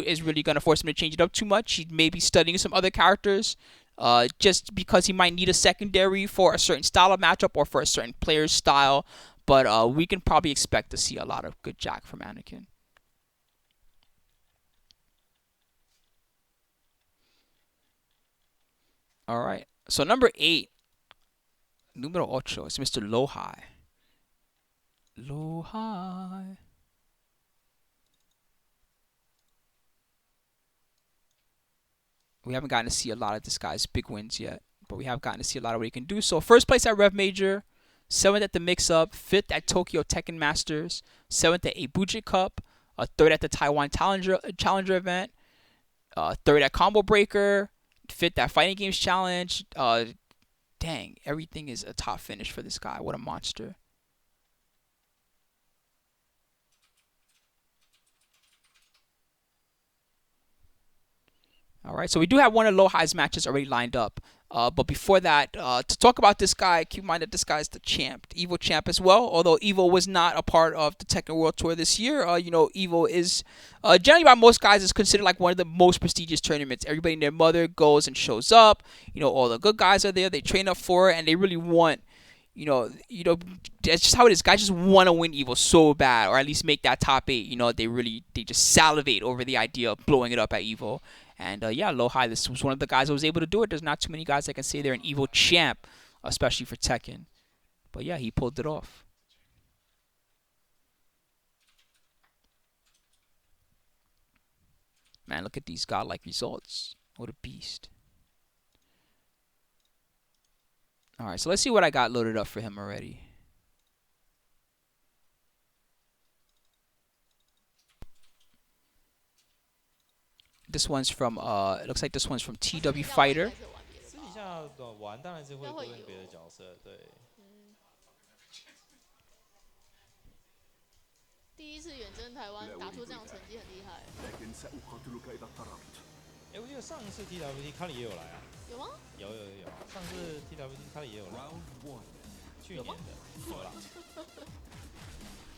is really going to force him to change it up too much. He may be studying some other characters just because he might need a secondary for a certain style of matchup or for a certain player's style. But we can probably expect to see a lot of good Jack from Anakin. All right. So number 8, numero ocho, is Mr. LowHigh. LowHigh. We haven't gotten to see a lot of this guy's big wins yet, but we have gotten to see a lot of what he can do. So first place at Rev Major, 7th at the Mix-Up, 5th at Tokyo Tekken Masters, 7th at Abuja Cup, 3rd at the Taiwan Challenger event, 3rd at Combo Breaker, 5th at Fighting Games Challenge. Dang, everything is a top finish for this guy. What a monster. All right, so we do have one of LowHigh's matches already lined up. But before that, to talk about this guy, keep in mind that this guy is the champ, the Evo champ as well. Although Evo was not a part of the Tekken World Tour this year, Evo is generally by most guys is considered like one of the most prestigious tournaments. Everybody and their mother goes and shows up. All the good guys are there. They train up for it, and they really want. That's just how it is. Guys just want to win Evo so bad, or at least make that top 8. They just salivate over the idea of blowing it up at Evo. And yeah, LowHigh, this was one of the guys that was able to do it. There's not too many guys that can say they're an Evo champ, especially for Tekken. But yeah, he pulled it off. Man, look at these godlike results. What a beast. Alright, so let's see what I got loaded up for him already. This one's from, it looks like this one's from TW Fighter.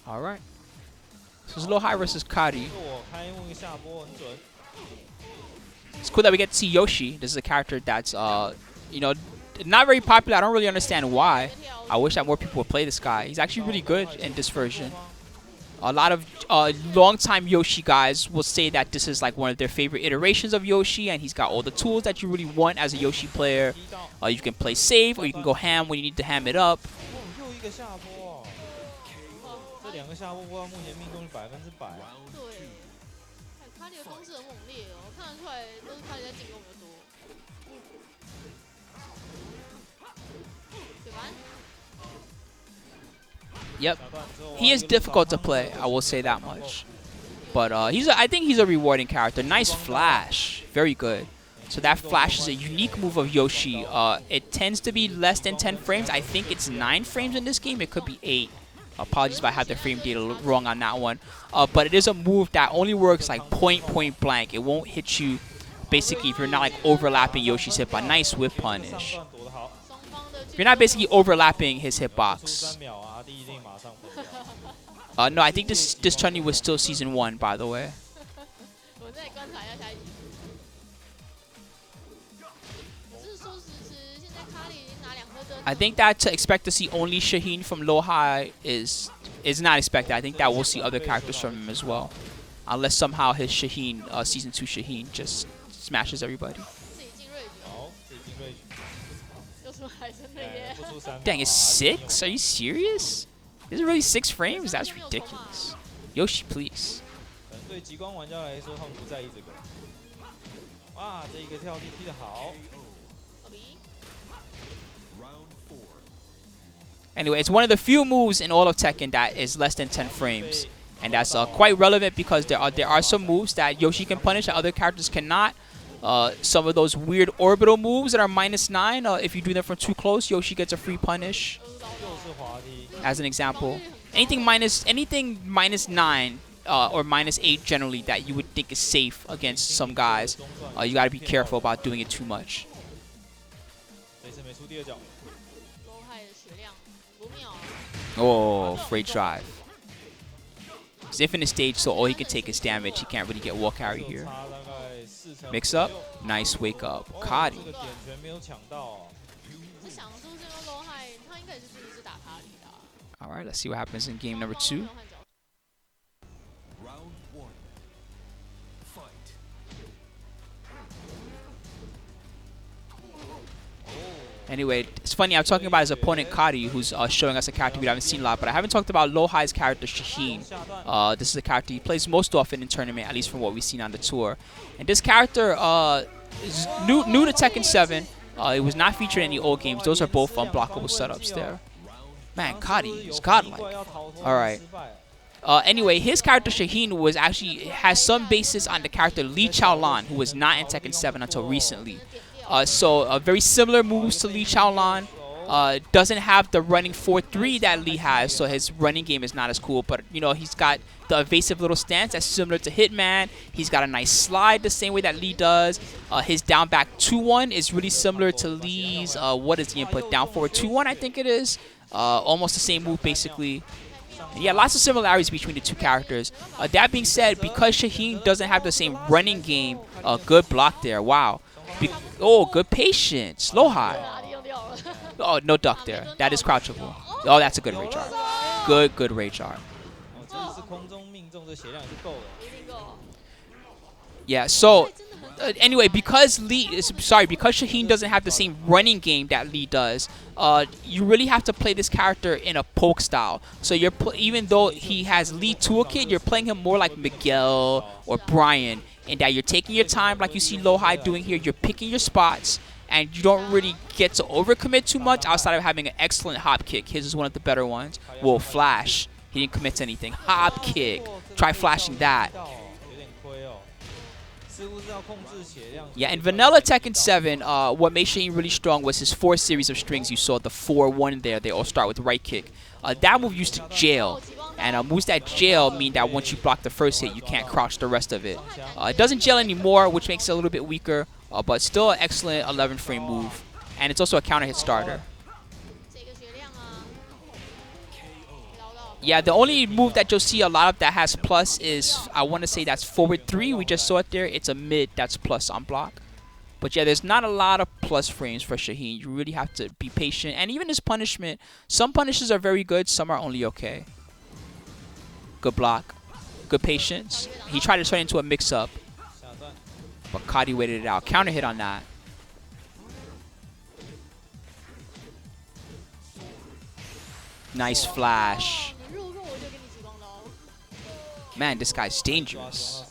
Alright. So it's LowHigh versus Kari. It's cool that we get to see Yoshi. This is a character that's, not very popular. I don't really understand why. I wish that more people would play this guy. He's actually really good in this version. A lot of long-time Yoshi guys will say that this is like one of their favorite iterations of Yoshi, and he's got all the tools that you really want as a Yoshi player. You can play safe, or you can go ham when you need to ham it up. Yep, he is difficult to play. I will say that much. But I think he's a rewarding character. Nice flash, very good. So that flash is a unique move of Yoshi. It tends to be less than 10 frames. I think it's 9 frames in this game. It could be 8. Apologies if I have the frame data wrong on that one. But it is a move that only works like point blank. It won't hit you basically if you're not like overlapping Yoshi's hitbox. Nice whip punish. You're not basically overlapping his hitbox. No, I think this Chun-Li was still Season 1, by the way. I think that to expect to see only Shaheen from LowHigh is not expected. I think that we'll see other characters from him as well. Unless somehow his Shaheen, Season 2 Shaheen just smashes everybody. Dang, it's 6? Are you serious? Is it really 6 frames? That's ridiculous. Yoshi, please. Anyway, it's one of the few moves in all of Tekken that is less than 10 frames. And that's quite relevant because there are some moves that Yoshi can punish that other characters cannot. Some of those weird orbital moves that are -9, if you do them from too close, Yoshi gets a free punish. As an example, anything -9 or -8 generally that you would think is safe against some guys, you gotta be careful about doing it too much. Oh, freight drive. He's infinite stage, so all he can take is damage. He can't really get wall carry here. Mix up. Nice wake up. Kadi. Alright, let's see what happens in game number 2. Anyway, it's funny, I'm talking about his opponent Kadi, who's showing us a character we haven't seen a lot, but I haven't talked about LowHigh's character Shaheen. This is a character he plays most often in tournament, at least from what we've seen on the tour. And this character is new to Tekken 7. It was not featured in any old games. Those are both unblockable setups there. Man, Kadi is godlike. Alright. Anyway, his character Shaheen was actually has some basis on the character Lee Chaolan, who was not in Tekken 7 until recently. So very similar moves to Lee Chaolan. Doesn't have the running 4-3 that Lee has, so his running game is not as cool. But you know, he's got the evasive little stance that's similar to Hitman. He's got a nice slide the same way that Lee does. His down back 2-1 is really similar to Lee's. What is the input? Down forward 2-1, I think it is. Almost the same move basically. And yeah, lots of similarities between the two characters. That being said, because Shaheen doesn't have the same running game, good block there. Wow. Oh, good patience. LowHigh. Oh, no duck there. That is crouchable. Oh, that's a good rage art. Good rage art. Yeah, so anyway, because Shaheen doesn't have the same running game that Lee does, you really have to play this character in a poke style. So even though he has Lee toolkit, you're playing him more like Miguel or Brian, in that you're taking your time like you see LowHigh doing here. You're picking your spots, and you don't really get to overcommit too much outside of having an excellent hop kick. His is one of the better ones. Whoa, flash. He didn't commit to anything. Hop kick. Try flashing that. Yeah, in vanilla Tekken 7, what made Shaheen really strong was his 4 series of strings. You saw the 4-1 there. They all start with right kick. That move used to jail. And moves that jail mean that once you block the first hit, you can't crouch the rest of it. It doesn't jail anymore, which makes it a little bit weaker, but still an excellent 11-frame move. And it's also a counter hit starter. Yeah, the only move that you'll see a lot of that has plus is, I want to say that's forward 3. We just saw it there. It's a mid that's plus on block. But yeah, there's not a lot of plus frames for Shaheen. You really have to be patient. And even his punishment, some punishes are very good, some are only okay. Good block. Good patience. He tried to turn it into a mix-up, but Kadi waited it out. Counter hit on that. Nice flash. Man, this guy's dangerous.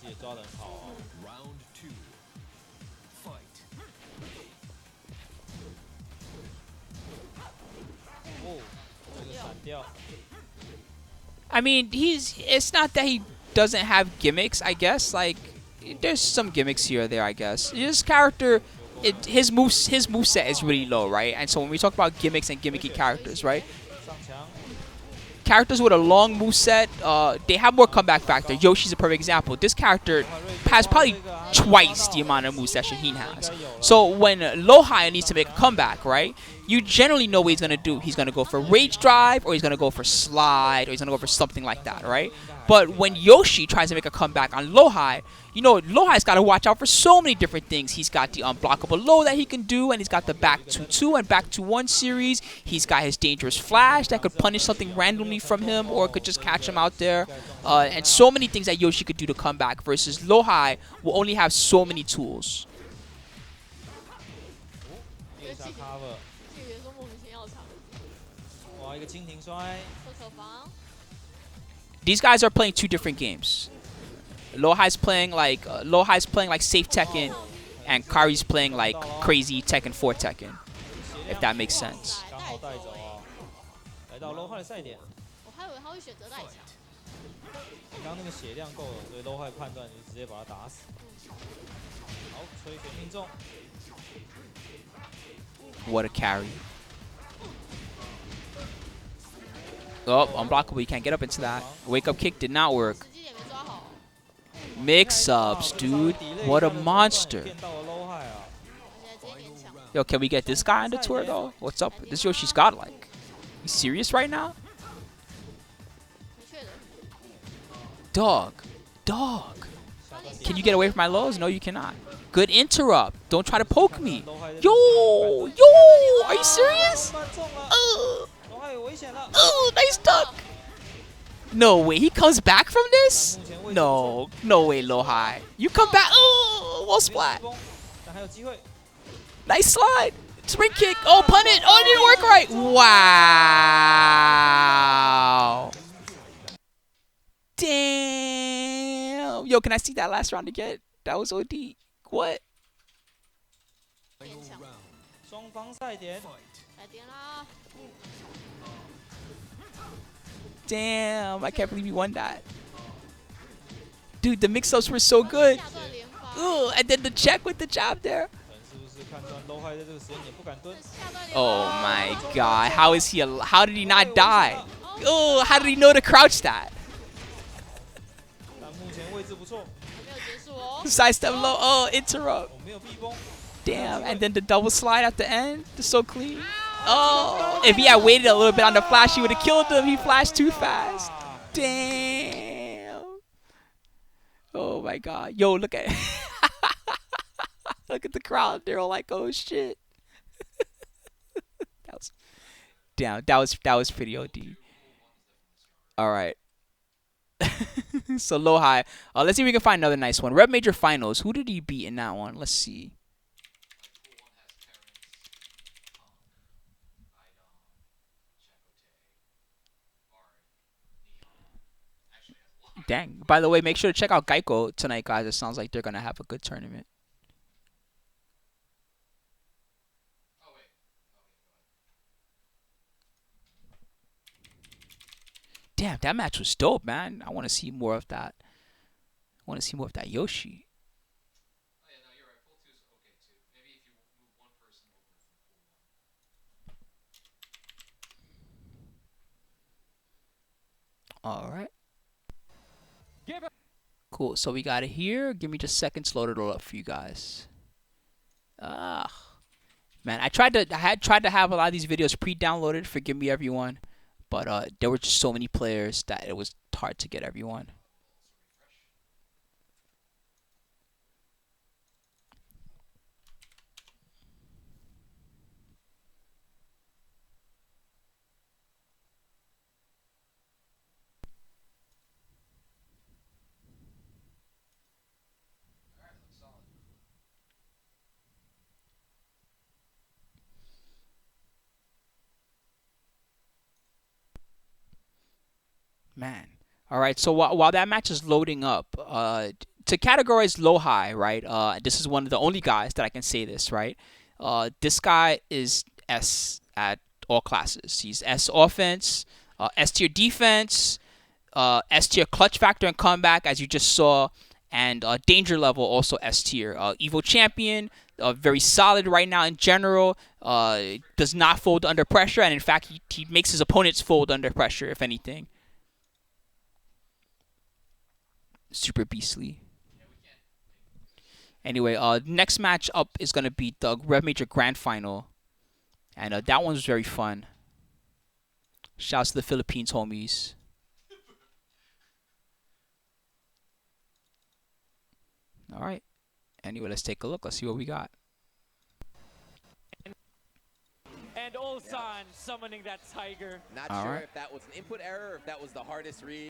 I mean, it's not that he doesn't have gimmicks, I guess. Like, there's some gimmicks here or there, I guess. His character, his moveset is really low, right? And so when we talk about gimmicks and gimmicky characters, right? Characters with a long moveset, they have more comeback factor. Yoshi's a perfect example. This character has probably twice the amount of moves that Shaheen has. So when LowHigh needs to make a comeback, right, you generally know what he's going to do. He's going to go for Rage Drive, or he's going to go for Slide, or he's going to go for something like that, right? But when Yoshi tries to make a comeback on LowHigh, you know, LowHigh's got to watch out for so many different things. He's got the unblockable low that he can do, and he's got the back 2-2 and back 2-1 series. He's got his dangerous flash that could punish something randomly from him, or could just catch him out there. And so many things that Yoshi could do to come back, versus LowHigh will only have so many tools. These guys are playing 2 different games. LowHigh's playing like safe Tekken, and Kari's playing like crazy Tekken 4 Tekken, if that makes sense. What a carry. Oh, unblockable. You can't get up into that. Wake up kick did not work. Mix-ups, dude. What a monster. Yo, can we get this guy on the tour, though? What's up? This Yoshi's godlike. You serious right now? Dog. Dog. Can you get away from my lows? No, you cannot. Good interrupt. Don't try to poke me. Yo! Yo! Are you serious? Nice duck. No way. He comes back from this? No. No way, LowHigh. You come back. Oh! Wall splat. Nice slide. Spring kick. Oh, pun it. Oh, it didn't work right. Wow. Damn. Yo, can I see that last round again? That was OD. What? Damn. I can't believe you won that. Dude, the mix-ups were so good. Ooh, and then the check with the jab there. Oh my god. How is he? How did he not die? Oh, how did he know to crouch that? Sidestep low. Oh, interrupt. Damn. And then the double slide at the end. Just so clean. Oh, if he had waited a little bit on the flash, he would have killed him. He flashed too fast. Damn. Oh my god. Yo, look at look at the crowd. They're all like, oh shit. That was damn. That was pretty OD. All right. So LowHigh. Let's see if we can find another nice one. Rev Major Finals. Who did he beat in that one? Let's see. Dang. By the way, make sure to check out Geico tonight, guys. It sounds like they're gonna have a good tournament. Damn, that match was dope, man. I want to see more of that. I want to see more of that Yoshi. Oh yeah, no, you're right. Pool 2 is okay too. Maybe if you move one person over from pool 1. All right. Cool. So we got it here. Give me just seconds to load it all up for you guys. Man, I had tried to have a lot of these videos pre-downloaded. Forgive me, everyone. But there were just so many players that it was hard to get everyone. Man. All right. So while that match is loading up, to categorize LowHigh, right? This is one of the only guys that I can say this, right? This guy is S at all classes. He's S offense, S tier defense, S tier clutch factor and comeback, as you just saw, and danger level also S tier. Evo champion, very solid right now in general. Does not fold under pressure, and in fact, he makes his opponents fold under pressure, if anything. Super beastly. Anyway, next match up is gonna be the Rev Major Grand Final, and that one was very fun. Shouts to the Philippines homies. All right. Anyway, let's take a look. Let's see what we got. And Ulsan summoning that tiger. Not sure if that was an input error or if that was the hardest read.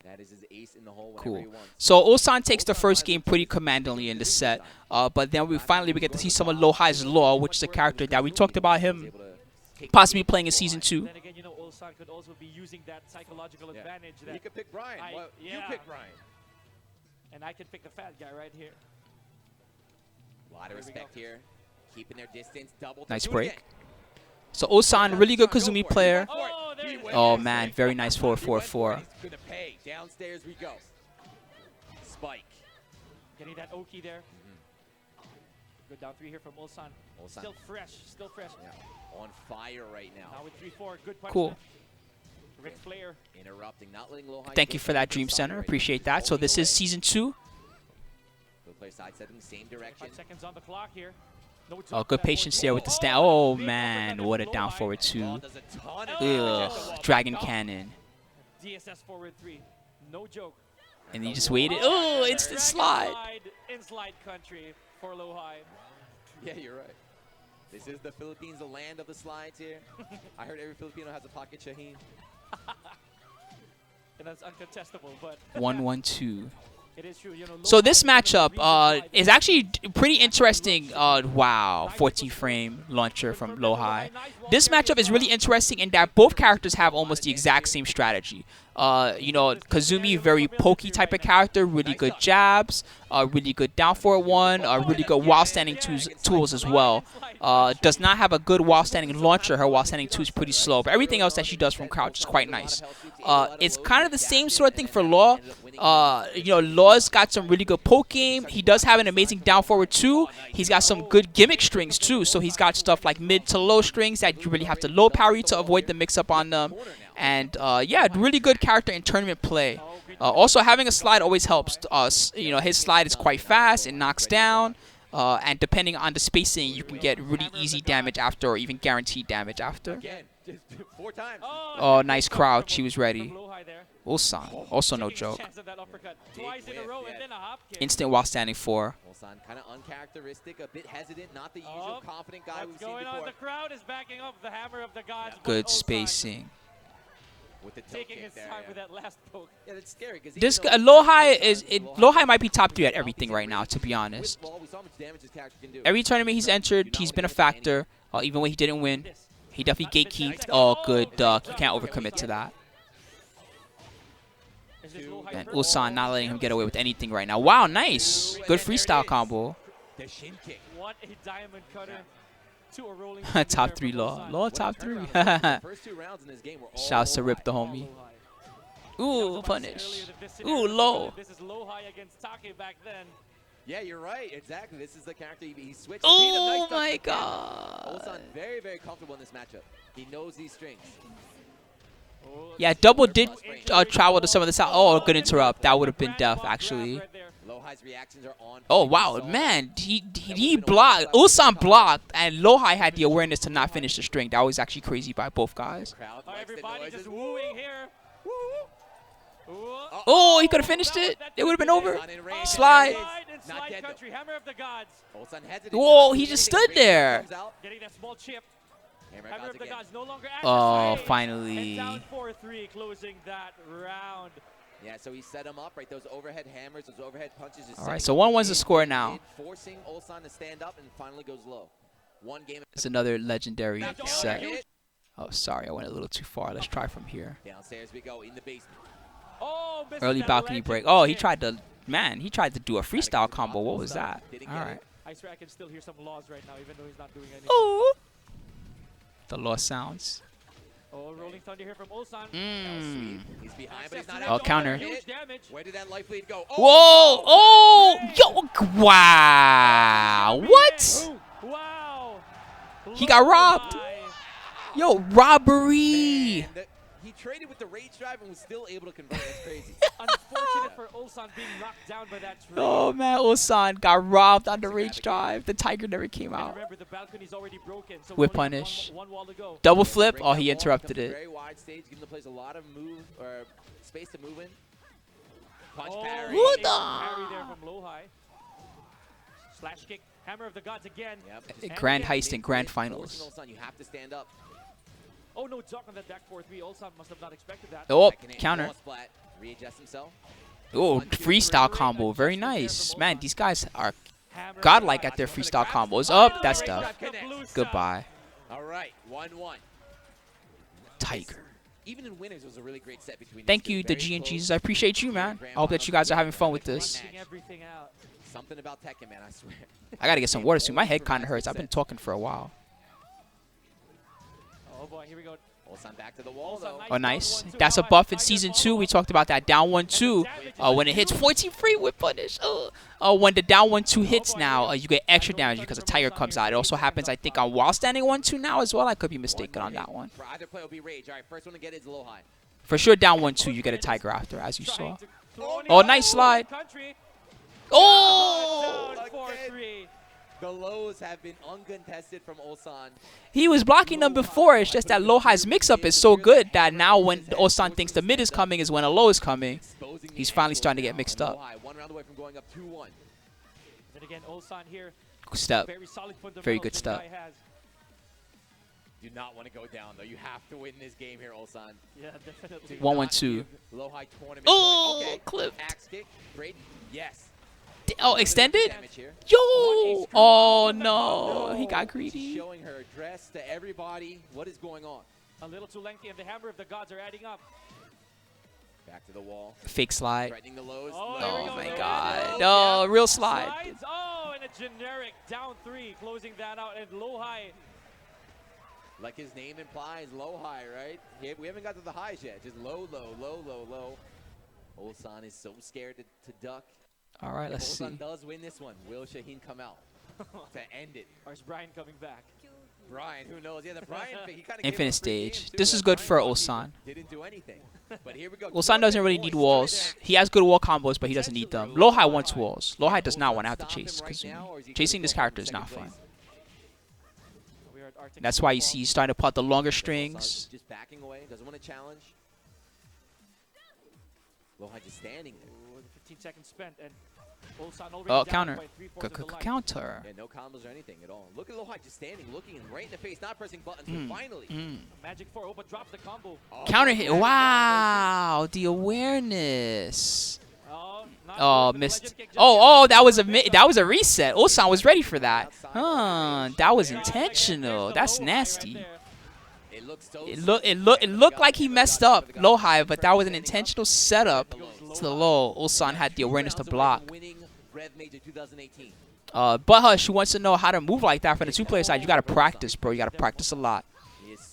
That is his ace in the hole whenever he wants. So Ulsan takes the first game pretty commandingly in the set, but then we get to see some of LowHigh's Law, which is a character that we talked about him possibly playing in Season 2. Then again, you know, Ulsan could also be using that psychological advantage. That You could pick Brian. Well, you pick Brian. And I can pick the fat guy right here. A lot of respect here. Keeping their distance. Double. Nice break. So Ulsan, really good Kazumi player. Oh man, very nice 4-4-4. Gonna pay. Downstairs we go. Spike. Getting that Oki there. Good down 3 here from Ulsan. Still fresh. Still fresh. Yeah. On fire right now. Now with 3-4. Good punishment. Cool. Ric Flair. Interrupting, not letting LowHigh. Thank you for that, Dream Center. Appreciate that. So this is Season 2. Good play sidestepping, same direction. 5 seconds on the clock here. No Oh, good patience there with the stand. Oh man, what a down forward 2. Ugh, Dragon Cannon. DSS forward 3. No joke. And he just waited. Oh, instant slide. In slide country for LowHigh. Yeah, you're right. This is the Philippines, the land of the slides here. I heard every Filipino has a pocket Shaheen. And that's uncontestable, but 1-1-2. it is true. You know, So this LowHigh is one of the matchup reasons why is actually pretty interesting. Wow, 14-frame launcher from LowHigh. This matchup is really interesting in that both characters have almost the exact same strategy. You know, Kazumi, very pokey type of character, really good jabs, really good down forward one, really good while standing tools as well. Does not have a good while standing launcher. Her while standing two is pretty slow, but everything else that she does from crouch is quite nice. It's kind of the same sort of thing for Law. You know, Law's got some really good poke game. He does have an amazing down forward too. He's got some good gimmick strings too. So he's got stuff like mid to low strings that you really have to low parry to avoid the mix up on them. And yeah, really good character in tournament play. Also, having a slide always helps us. You know, his slide is quite fast. It knocks down. And depending on the spacing, you can get really easy damage after or even guaranteed damage after. Again, just 4 times. Oh, nice crouch. He was ready. Ulsan, also no joke. Instant while standing 4. Ulsan kind of uncharacteristic, a bit hesitant, not the usual confident guy we've seen before. The crowd is backing up the hammer of the gods. Good spacing. With the Taking his time with that last poke. Yeah, that's scary. This LowHigh might be top 3 at everything right now, to be honest. Every tournament he's entered, he's been a factor. Even when he didn't win, he definitely gatekeeped. Oh, good. You can't overcommit to that. And Ulsan not letting him get away with anything right now. Wow, nice. Good freestyle combo. What a diamond cutter. Top 3 Law. Law top 3. Shouts to Rip the homie. Ooh, punish. Ooh, low. This is LowHigh against Take back then. Yeah, you're right. Exactly. This is the character he switched. Oh my god. Ulsan very, very comfortable in this matchup. He knows these strings. Yeah, double did travel to some of the side. Oh, good interrupt. That would have been death, actually. LowHigh's reactions are on. Oh, wow. Man, he blocked. Ulsan blocked, and LowHigh had the awareness to not finish the string. That was actually crazy by both guys. Everybody just wooing here. Oh, he could have finished it. It would have been over. Slide. Whoa, he just stood there. Getting that small chip. Hammer of the gods no longer oh, finally. And down 4-3, closing that round. Yeah, so he set him up, right? Those overhead hammers, those overhead punches. All right, so 1-1's the score now. Forcing Ulsan to stand up and finally goes low. One game. It's another legendary set. Oh, sorry, I went a little too far. Let's try from here. Downstairs we go in the basement. Oh, early balcony break. Oh, he tried to, man, he tried to do a freestyle combo. What was that? All right. I swear I can still hear some laws right now, even though he's not doing anything. Oh. The law sounds. Oh, rolling thunder here from Ulsan. He's behind, but he's not out. Oh, counter. Where did that life lead go? Oh, whoa! Oh, yo! Wow! What? Wow! He got robbed. Yo, robbery! Man, he traded with the rage drive and was still able to convert. That's crazy. Unfortunate for Ulsan being knocked down by that trade. Oh man, Ulsan got robbed on the rage drive. The tiger never came out. Remember, the balcony's already broken, so Whip punish. one wall to go. Double flip. Oh, he interrupted it. Very wide stage, giving the players a lot of move or space to move in. Punch parry. Parry there from LowHigh. Slash kick. Hammer of the gods again. Yep. Grand heist and grand finals. Ulsan, you have to stand up. Oh no, duck on that back 4-3. Ulsan must have not expected that. Oh, counter. Readjust himself. Oh, freestyle combo. Very nice. Man, these guys are godlike at their freestyle combos. Up, that's tough. Goodbye. All right, 1-1. Tiger. Even in winners, it was a really great set between. Thank you, the G and Jesus. I appreciate you, man. I hope that you guys are having fun with this. Something about Tekken, man, I swear. I gotta get some water soon. My head kind of hurts. I've been talking for a while. Oh boy, here we go. Ulsan back to the wall, though. Oh, nice. That's a buff in Season 2. We talked about that. Down 1-2. When it hits 14 free with punish. When the down 1-2 hits now, you get extra damage because a tiger comes out. It also happens, I think, on while standing 1-2 now as well. I could be mistaken on that one. For either play will be rage. All right, first one to get it is LowHigh. For sure, down 1-2, you get a tiger after, as you saw. Oh, nice slide. Oh! The lows have been uncontested from Ulsan. He was blocking them before. It's just that LowHigh's mix-up is so good that now when Ulsan thinks the mid is coming is when a low is coming. He's finally starting to get mixed up. One round away from going up 2-1. Then again, Ulsan here. Step. Very solid fundamentals Very good this step. guy has. Do not want to go down, though. You have to win this game here, Ulsan. Yeah, definitely. 1-1-2. LowHigh tournament. Oh, Okay. clipped. Axe kick. Great. Yes. Oh, extended? Damage here. Yo! Oh, no. He got greedy. Showing her address to everybody. What is going on? A little too lengthy, and the hammer of the gods are adding up. Back to the wall. Fake slide. Threatening the lows. Oh, No. there we Oh, go, my there we God. go. No, Yeah. real slide. Slides. Oh, and a generic down 3, closing that out. And LowHigh. Like his name implies, LowHigh, right? We haven't got to the highs yet. Just low, low, low, low, low. Ulsan is so scared to duck. All right, If let's see. Ulsan does win this one, will Shaheen come out to end it? Or is Brian coming back? Brian, who knows? Yeah, the Brian thing, he kind of Infinite stage. This is good for Ulsan. Didn't do anything. But here we go. Ulsan doesn't really need walls. He has good wall combos, but he doesn't need them. LowHigh wants walls. LowHigh does not want to have to chase, because chasing this character is not fun. We are at Arctic That's why you Football. see he's starting to put the longer strings. Just backing away, doesn't want to challenge. LowHigh just standing there. Ooh, the 15 seconds spent, and Ulsan already Oh, down counter. by 3/4 of the life. Counter. Yeah, no combos or anything at all. Look at LowHigh just standing, looking him right in the face, not pressing buttons, but finally. Magic 4, oh, but drops the combo. Oh, Counter look hit. at that. Wow, the awareness. Oh, not Oh, good, but the missed. legend kick just Oh, gets that was a reset. Ulsan was ready for that. Huh, that was intentional. That's nasty. It looks so It looked like he messed up LowHigh, but that was an intentional setup to the low. Ulsan had the awareness to block. Winning Rev Major 2018. But Hush wants to know how to move like that from the two-player side. You gotta practice, bro. You gotta practice a lot.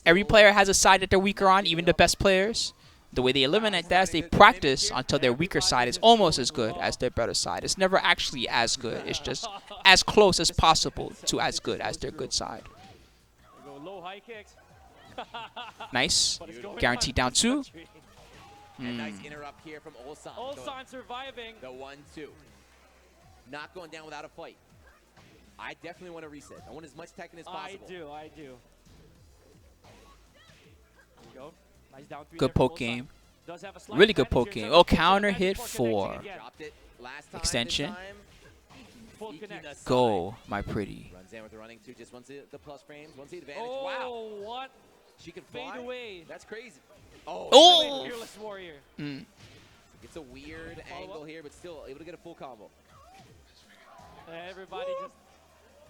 Every player has a side that they're weaker on, even the best players. The way they eliminate that is they practice until their weaker side is almost as good as their better side. It's never actually as good. It's just as close as possible to as good as their good side. There we go, low high kicks. Nice. But it's going Guaranteed on down two. country. And nice interrupt here from Ulsan. Ulsan surviving. The 1-2. Not going down without a fight. I definitely want to reset. I want as much Tekken as possible. I do. There we go. Nice down 3 Good there from poke Ulsan. game. Does have a slight Really good advantage poke here. game. Seven Oh, kills, counter and hit for 4. connection again. Dropped it last time. Extension. This time, Full Iki connect. the side. Go, my pretty. Runs in with the running 2. Just wants the plus frames. Wants the advantage. Oh, Wow. what? She can Fade fly. away. That's crazy. Oh. Oh! Fearless warrior. It's a weird angle here, but still able to get a full combo. Everybody just.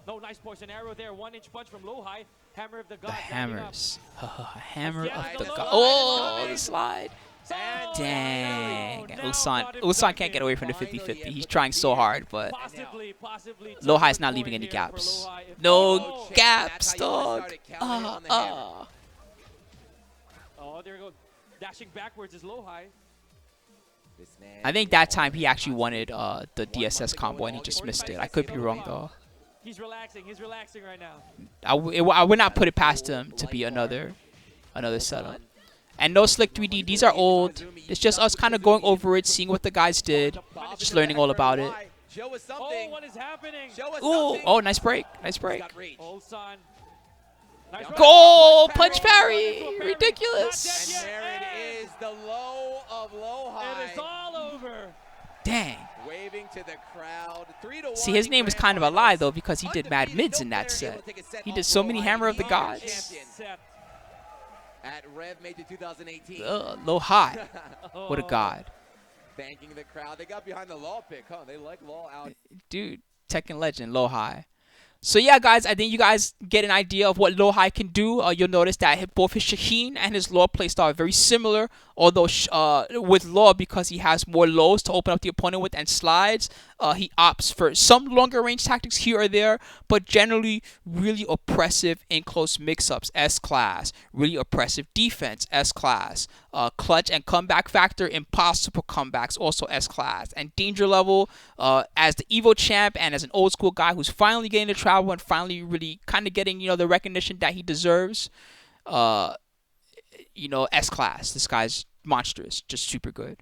No, nice poison arrow there. 1-inch punch from LowHigh. Hammer of the The gods. adding up. hammers. Hammer Yeah, of the no god. slide, Oh, no the slide. And Dang. now Ulsan can't get away from the 50-50. He's trying so hard, but Possibly. LowHigh's not leaving any gaps. No gaps, dog. Oh, there we go. Dashing backwards is LowHigh. This man I think that time he actually wanted the DSS combo and he just missed it. I could be wrong though. He's relaxing. He's relaxing right now. I would not put it past him to be another setup. And no slick 3D. These are old. It's just us kind of going over it, seeing what the guys did, just learning all about it. Show us Oh, something. what is happening? Show us Ooh, something. oh, nice break, nice break. Got rage. Ulsan. Nice Goal, run. punch parry, Not dead ridiculous. yet. And there it is, the low of It is LowHigh. all over. Dang. Waving to the crowd. 3-1. See, his name is kind of a lie though because he did mad mids in that set. He did so many Hammer of the Gods. Set. At Rev Major 2018. LowHigh. What a Oh. god. Thanking the crowd. They got behind the Law pick, huh? They like Law out. Dude, Tekken legend, LowHigh. So yeah, guys, I think you guys get an idea of what LowHigh can do. You'll notice that both his Shaheen and his Law playstyle are very similar. Although with Law, because he has more lows to open up the opponent with and slides, he opts for some longer range tactics here or there, but generally really oppressive in close mix-ups, S-class. Really oppressive defense, S-class. Clutch and comeback factor, impossible comebacks, also S-class. And danger level, as the Evo champ and as an old school guy who's finally getting to travel and finally really kind of getting, the recognition that he deserves, S-class. This guy's monstrous, just super good.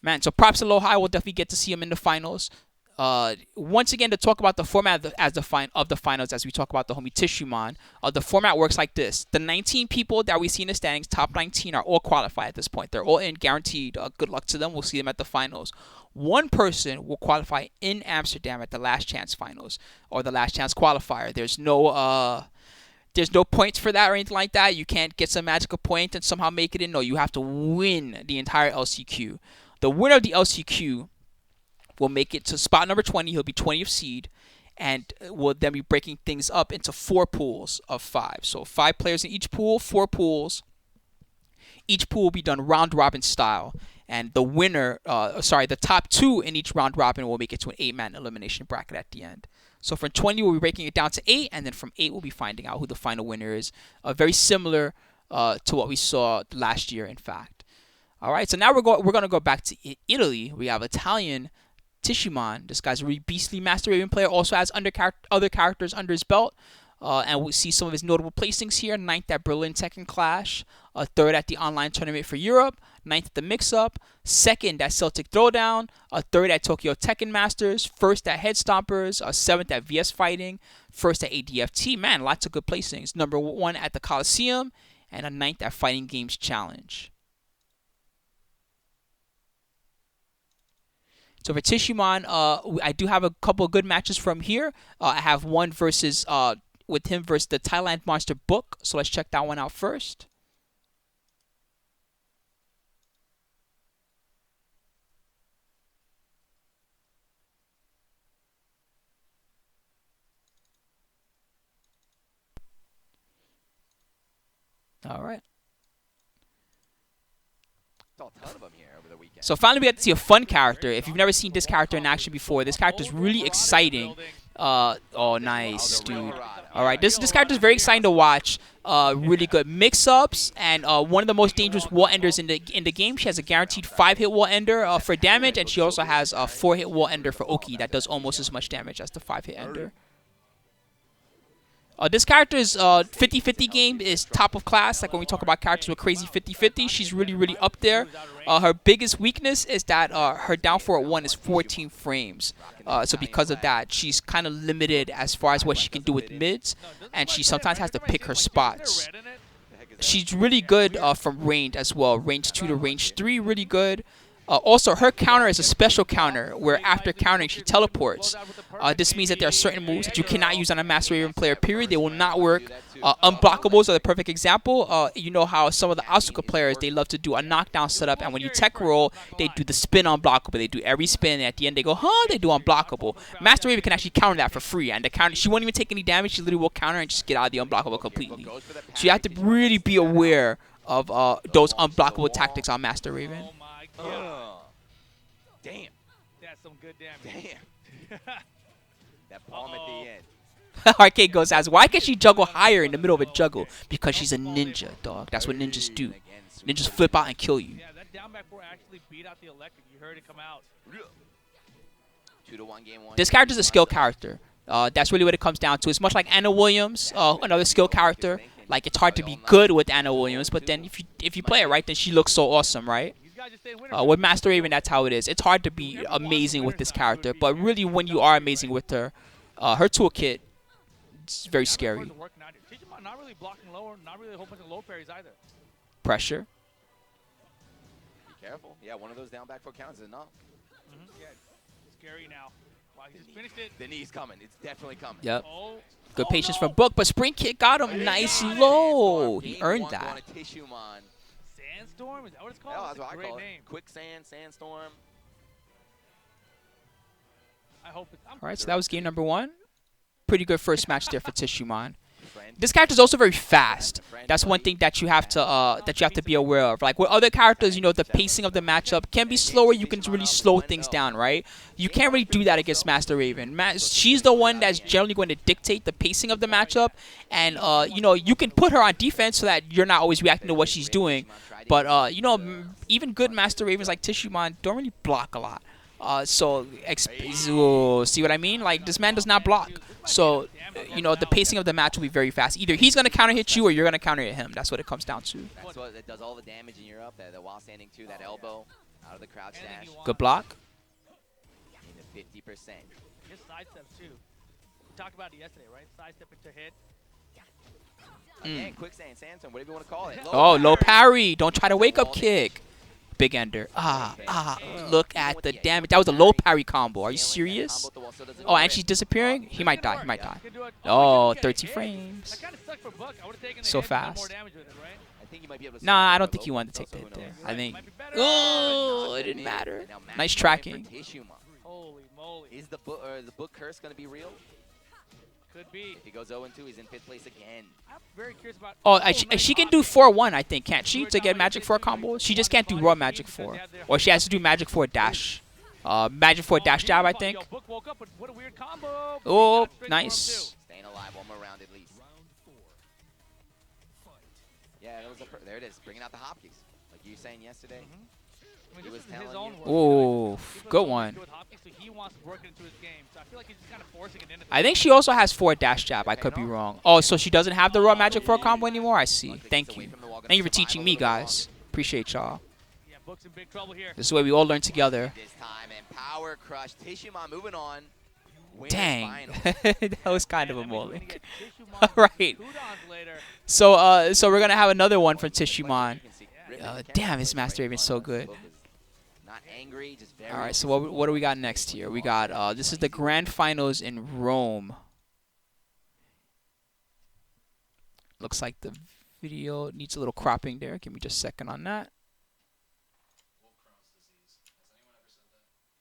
Man, so props to LowHigh. We'll definitely get to see him in the finals. Once again, to talk about the format of the finals, as we talk about the homie Tishumon, the format works like this: the 19 people that we see in the standings, top 19, are all qualified at this point. They're all in, guaranteed. Good luck to them. We'll see them at the finals. One person will qualify in Amsterdam at the last chance finals or the last chance qualifier. There's no points for that or anything like that. You can't get some magical point and somehow make it in. No, you have to win the entire LCQ. The winner of the LCQ will make it to spot number 20. He'll be 20th seed, and will then be breaking things up into 4 pools of 5. So 5 players in each pool, 4 pools. Each pool will be done round robin style, and the winner, the top 2 in each round robin will make it to an 8-man elimination bracket at the end. So from 20, we'll be breaking it down to 8, and then from 8, we'll be finding out who the final winner is. Very similar to what we saw last year, in fact. All right, so now we're going to go back to Italy. We have Italian Tishumon. This guy's a really beastly Master Raven player. Also has other characters under his belt. And we'll see some of his notable placings here. 9th at Berlin Tekken Clash. 3rd at the online tournament for Europe. 9th at the Mix-Up. 2nd at Celtic Throwdown. 3rd at Tokyo Tekken Masters. 1st at Head Stompers. 7th at VS Fighting. 1st at ADFT. Man, lots of good placings. Number 1 at the Coliseum. And a 9th at Fighting Games Challenge. So for Tishumon, I do have a couple of good matches from here. I have one versus with him versus the Thailand Monster Book. So let's check that one out first. All right. Saw a ton of them here over the weekend. So finally, we got to see a fun character. If you've never seen this character in action before, this character is really exciting. Oh, nice, dude. All right, this character is very exciting to watch. Really good mix-ups, and one of the most dangerous wall enders in the game. She has a guaranteed 5-hit wall ender for damage, and she also has a 4-hit wall ender for Oki that does almost as much damage as the 5-hit ender. This character's 50-50 game is top of class. Like when we talk about characters with crazy 50-50, she's really, really up there. Her biggest weakness is that her down 4 at 1 is 14 frames. So because of that, she's kind of limited as far as what she can do with mids, and she sometimes has to pick her spots. She's really good from range as well. Range 2 to range 3, really good. Also, her counter is a special counter where after countering, she teleports. This means that there are certain moves that you cannot use on a Master Raven player, period. They will not work. Unblockables are the perfect example. You know how some of the Asuka players, they love to do a knockdown setup, and when you tech roll, they do the spin unblockable. They do every spin, and at the end, they go, huh? They do unblockable. Master Raven can actually counter that for free, and the counter, she won't even take any damage. She literally will counter and just get out of the unblockable completely. So you have to really be aware of those unblockable tactics on Master Raven. Damn. That's some good damage. Damn. That palm at the end. Arcade Ghost asks, why can she juggle higher in the middle of a juggle? Because she's a ninja, dog. That's what ninjas do. Ninjas flip out and kill you. Yeah, that down back 4 actually beat out the electric. You heard it come out. 2-1 game 1. This character's a skill character. That's really what it comes down to. It's much like Anna Williams, another skill character. Like, it's hard to be good with Anna Williams, but then if you play it right, then she looks so awesome, right? With Master Raven, that's how it is. It's hard to be amazing with this character, but really when you are amazing with her, her toolkit is very scary. Not really blocking lower, not really a whole bunch of low parries either. Pressure. Be careful. Yeah, one of those down back 4 counts is enough. Yeah, scary now. Wow, he just finished it. The knee's coming. It's definitely coming. Yep. Good patience from Book, but Spring Kick got him. Nice low. He earned that. Sandstorm? Is that what it's called? Yeah, that's what I great call name. it. Quicksand, Sandstorm. I hope it's... All right, so that was game number 1. Pretty good first match there for Tishumon. This character is also very fast. That's one thing that you have to be aware of. Like with other characters, you know, the pacing of the matchup can be slower. You can really slow things down, right? You can't really do that against Master Raven. She's the one that's generally going to dictate the pacing of the matchup, and you know, you can put her on defense so that you're not always reacting to what she's doing. But you know, even good Master Ravens like Tishumon don't really block a lot. See what I mean? Like, this man does not block. So, you know, the pacing of the match will be very fast. Either he's going to counter hit you or you're going to counter hit him. That's what it comes down to. That's what that does all the damage in Europe. The while standing 2, that elbow out of the crouch dash. Good block. 50%. His sidestep too. We talked about it yesterday, right? Sidestep into hit. Again, quicksand, sandstorm, whatever you want to call it. Oh, low parry. Don't try to It's a wake up wall kick. Big ender. Look Even at with the the damage. angle That was a carry, low parry combo. Are you scaling that serious? combo at the wall so it doesn't Oh, and rip. she's disappearing? He might die. He might die. Oh, Oh, 13 frames. That kind of sucked for Buck. I would have taken the So hit, done more fast. damage with it, right? I think you might be able to Nah, survive I don't the think he low wanted to post, take so the hit who there. knows? I think. Might be better. Oh, it Mid. didn't matter. And now Max Nice going tracking. for Tishuma. Holy moly. Is the book curse going to be real? Could be. If he goes 0-2, he's in 5th place again. I'm very curious about. Oh, nice she can option. do 4-1, I think, can't she, to get Magic 4 combos? She just can't do raw Magic 4. Or she has to do Magic 4 dash. Magic 4 dash jab, I think. Yo, Book woke up, but what a weird combo. Oh, Got straight nice. Staying alive one more round at least. Yeah, that was there it is. Bringing out the hopkins. Like you were saying yesterday. I mean, He this was is his telling own you. work. Oh, good one. With Hopkins, so he wants to work it into his game. So I feel like he's just kind of forcing it into. I think she also has 4 dash jab. I could be wrong. Oh, so she doesn't have the raw Magic 4 combo anymore? I see. Thank you. Thank you for teaching me, guys. Appreciate y'all. Yeah, Book's in big trouble here. This is where we all learn together. This time and power crush. Tishuma moving on. Winners Dang. final. That was kind of a And then we're gonna mulligan. get Tissue All Mon right. Qudans later. So we're gonna have another one from Tishumon. You can see Ripping the camera Damn, his right Master in Raven's front so of us. good. Book is not angry, just very All right, so what do we got next here? We got this is the grand finals in Rome. Looks like the video needs a little cropping there. Give me just a second on that. Wolf Crohn's disease. Has anyone ever said that?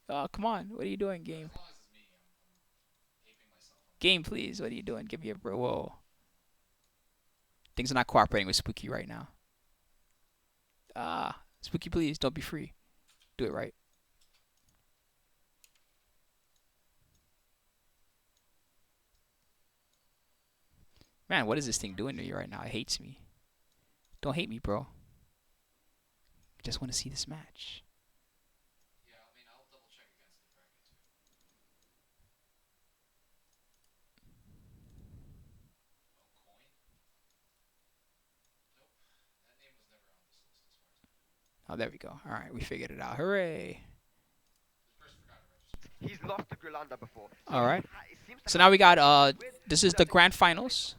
Oh. Of course it's me. Come on, what are you doing, game? As long as it's me, I'm aping myself. Game, please. What are you doing? Give me a bro. Whoa. Things are not cooperating with Spooky right now. Spooky, please don't be free. Do it right. Man, what is this thing doing to you right now? It hates me. Don't hate me, bro. I just want to see this match. Yeah, I mean, I'll double check against the bracket too. Oh, coin? Nope. That name was never on this list as far as I know. Oh, there we go. All right, we figured it out. Hooray. This person forgot to register. He's lost to Grilanda before. All right. It seems to So now we got this is the grand finals.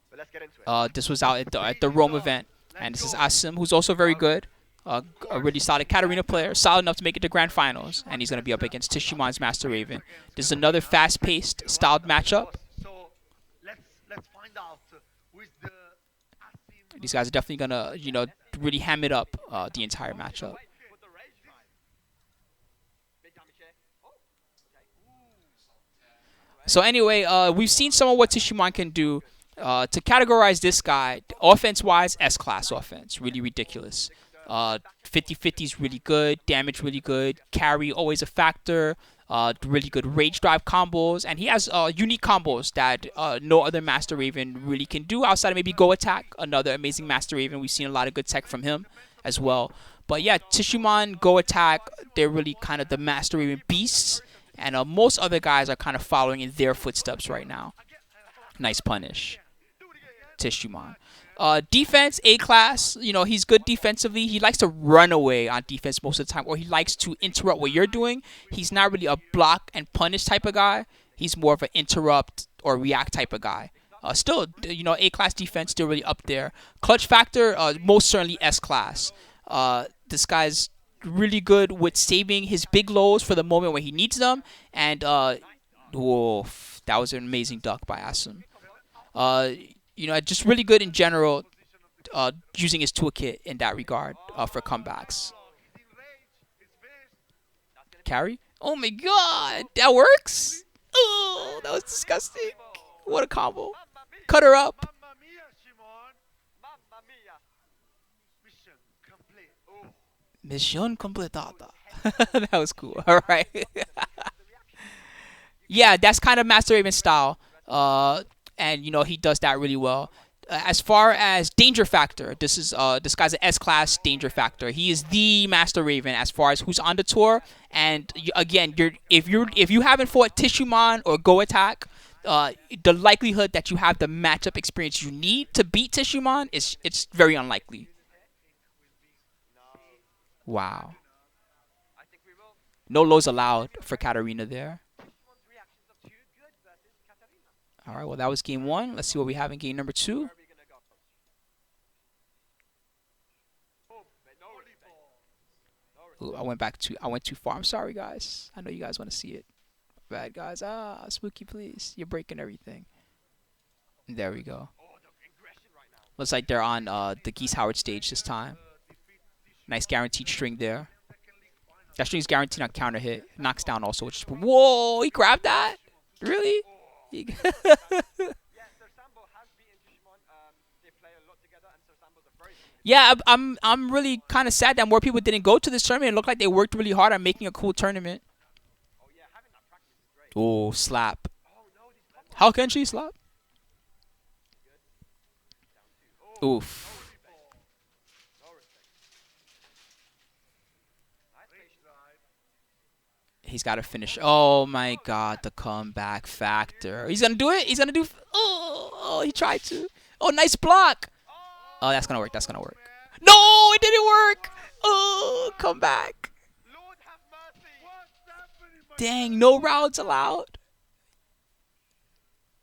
but let's get into it. This was out at the Rome event, and this is Asim, who's also very good. A really solid Katarina player, solid enough to make it to grand finals, and he's gonna be up against Tishumon's Master Raven. This is another fast-paced, styled matchup. So let's find out who is the Asim These guys are definitely gonna, really ham it up the entire matchup. with the rage drive. Big damage here. Oh, okay. So anyway, we've seen some of what Tishumon can do. To categorize this guy, offense-wise, S-class offense, really ridiculous. 50-50 is really good, damage really good, carry always a factor, really good rage drive combos, and he has unique combos that no other Master Raven really can do outside of maybe Go Attack, another amazing Master Raven. We've seen a lot of good tech from him as well. But yeah, Tishumon, Go Attack, they're really kind of the Master Raven beasts, and most other guys are kind of following in their footsteps right now. Nice punish. Tishumon. Defense, A-class. He's good defensively. He likes to run away on defense most of the time, or he likes to interrupt what you're doing. He's not really a block and punish type of guy. He's more of an interrupt or react type of guy. Still, A-class defense still really up there. Clutch factor, most certainly S-class. This guy's really good with saving his big lows for the moment when he needs them. And, whoa, that was an amazing duck by Asim. Just really good in general, using his toolkit in that regard for comebacks. Carry? Oh my god, that works? Oh, that was disgusting. What a combo. Cut her up. Mamma mia, Shimon. Mamma mia. Mission complete. Oh. Mission completata. That was cool. All right. Yeah, that's kind of Master Raven style. And he does that really well. As far as danger factor, this guy's an S-class danger factor. He is the Master Raven as far as who's on the tour. And again, if you haven't fought Tishumon or Go Attack, the likelihood that you have the matchup experience you need to beat Tishumon is it's very unlikely. Wow. I think we will. No lows allowed for Katarina there. Shimon's reactions are too good versus Katarina. All right, well, that was game one. Let's see what we have in game number two. Where are we gonna go? Boom. No respect. No respect. I went too far. I'm sorry, guys. I know you guys want to see it. Bad guys. Ah, Spooky, please. You're breaking everything. There we go. Oh, the aggression right now. Looks like they're on the Geese Howard stage this time. Nice guaranteed string there. That string's guaranteed on counter hit. Knocks down also, which is... Whoa, he grabbed that? Really? Yeah, Sir Sambo has beaten Shimon. They play a lot together, and Sir Sambo's a very Yeah, I'm really kind of sad that more people didn't go to this tournament. It looked like they worked really hard on making a cool tournament. Oh yeah, having that practice is great. Oh, slap. Oh no, these combos. How can she slap? Oh, Oof. no respect. Nice patience. He's got to finish. Oh my God, the comeback factor. He's gonna do it. He's gonna do. Oh, he tried to. Oh, nice block. Oh, that's gonna work. That's gonna work. No, it didn't work. Oh, come back. Lord have mercy. What's happening, my Dang, no rounds allowed.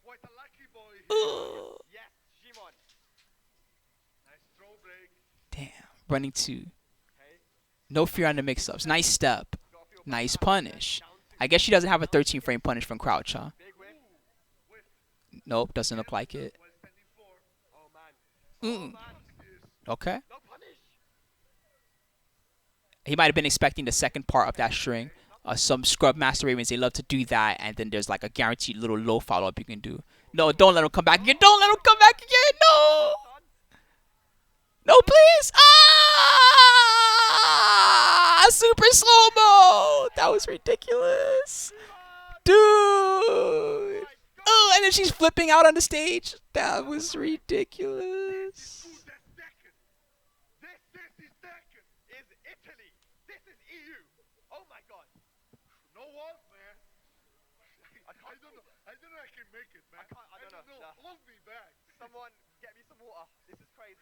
Quite a lucky boy. Oh, Yes, Shimon. Nice throw break. damn, running two. Okay. No fear on the mix-ups. Nice step. Gotta feel Nice punish. I guess she doesn't have a 13 frame punish from crouch, huh? big whip. Nope, doesn't look like it. While standing four. Oh man. Mm. Man. Okay. No punish. He might have been expecting the second part of that string. Some scrub master ravens, they love to do that, and then there's like a guaranteed little low follow-up you can do. No, don't let him come back again. Don't let him come back again. No. No, please. Ah! Super slow-mo. That was ridiculous. Dude. Oh, and then she's flipping out on the stage. That was ridiculous. Who's that Tekken? This is Tekken. Is Italy. This is EU. Oh my god. No walls, man. I don't know. I don't know I can make it, man. I don't know. Yeah. Hold me back. Someone get me some water. This is crazy.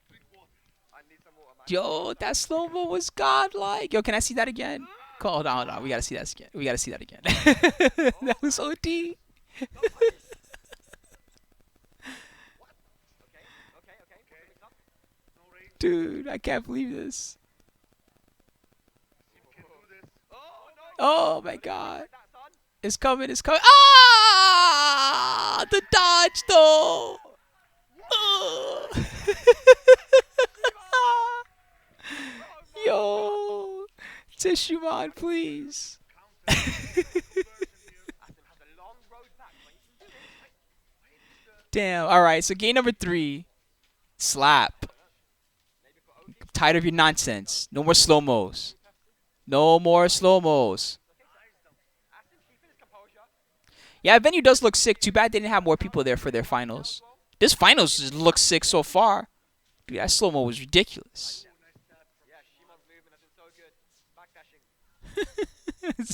Drink water. I need some water, man. Yo, that slow-mo was godlike. Yo, can I see that again? Hold on, hold on. We gotta see that again. We gotta see that again. That was OD. No punish. What? Okay. Mix up. No range. Dude, I can't believe this. You can do this. Oh no. Oh my God. Like that, son. It's coming, it's coming. Ah! The dodge, though. Oh. Yo. Tishumon, please. Asim has a long road back, but he can do it. Damn. All right, so game number 3. Slap. Maybe for OT. I'm tired of your nonsense. No more slow-mos. No more slow-mos. Asim keeping his composure. Yeah, venue does look sick. Too bad they didn't have more people there for their finals. This finals just looks sick so far. Dude, that slow-mo was ridiculous. Yeah, Shimon's movement has been so good.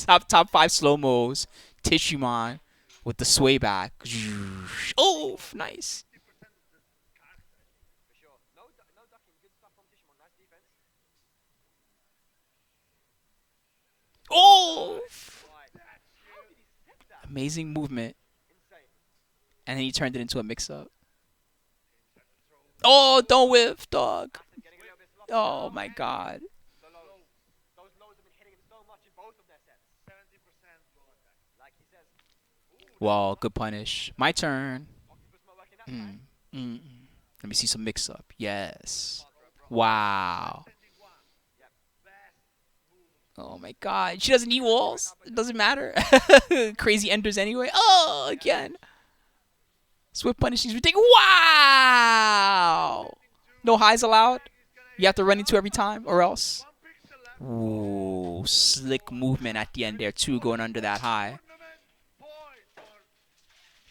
Backdashing. top 5 slow-mos. Tishumon with the sway back. Oh, nice. For sure. No ducking. Good stuff from Shimon. Nice defense. Oh, Right. How did he set that? amazing movement. Insane. And then he turned it into a mix-up. Oh, don't whiff, dog. Asim getting a little bit sloppy. Oh, my God. The lows. Those lows have been hitting him so much in both of their sets. 70% low attack. Like he says, Well, good punish. My turn. octopus not working that time. Let me see some mix-up. Yes. Wow. Standing one. Yep. Best move. Oh my God. She doesn't need walls. It doesn't matter. Crazy enders anyway. Oh, again. Swift punish. She's ridiculous. Wow. No highs allowed. You have to run into every time or else. One pixel left. Ooh, slick movement at the end there too, going under that high. Tournament point for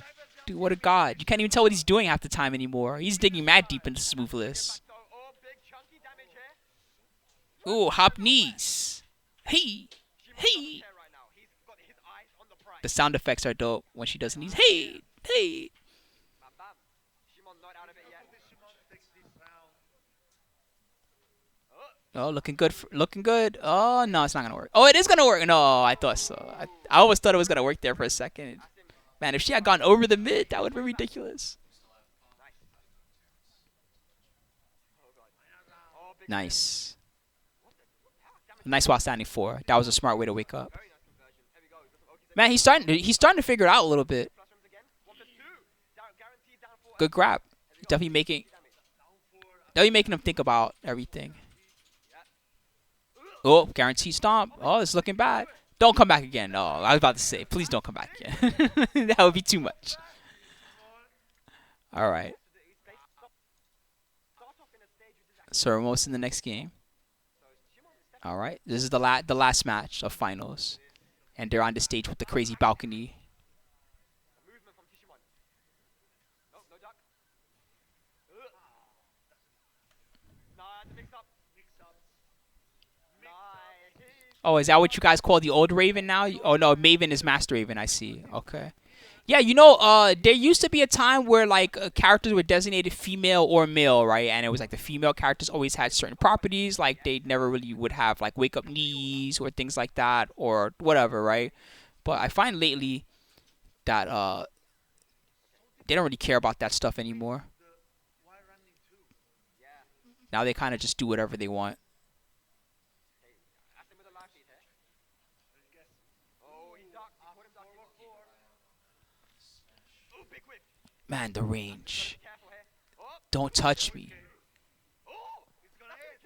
Cyber Dude, what a god. You can't even tell what he's doing half the time anymore. He's digging mad deep into smoothless. So, oh, big chunky damage here. Ooh, hop knees. Hey. Shimon's Hey. on tear right now. He's got his eyes on the prize. The sound effects are dope when she does these. Hey, hey. Bam, bam. Shimon not out of it yet. Oh, looking good. Looking good. Oh, no, it's not going to work. Oh, it is going to work. No, I thought so. I always thought it was going to work there for a second. Man, if she had gone over the mid, that would have been ridiculous. Nice. Nice while standing 4. That was a smart way to wake up. Man, he's starting to figure it out a little bit. Good grab. Definitely making him think about everything. Oh, guaranteed stomp. Oh, it's looking bad. Don't come back again. No, I was about to say, please don't come back again. That would be too much. All right. So Ramos in the next game. All right. This is the last match of finals. And they're on the stage with the crazy balcony. Oh, is that what you guys call the old Raven now? Oh, no, Maven is Master Raven, I see. Okay. Yeah, you know, there used to be a time where, like, characters were designated female or male, right? And it was like the female characters always had certain properties. Like, they never really would have, like, wake-up knees or things like that or whatever, right? But I find lately that they don't really care about that stuff anymore. Now they kind of just do whatever they want. Man, the range. Don't touch me.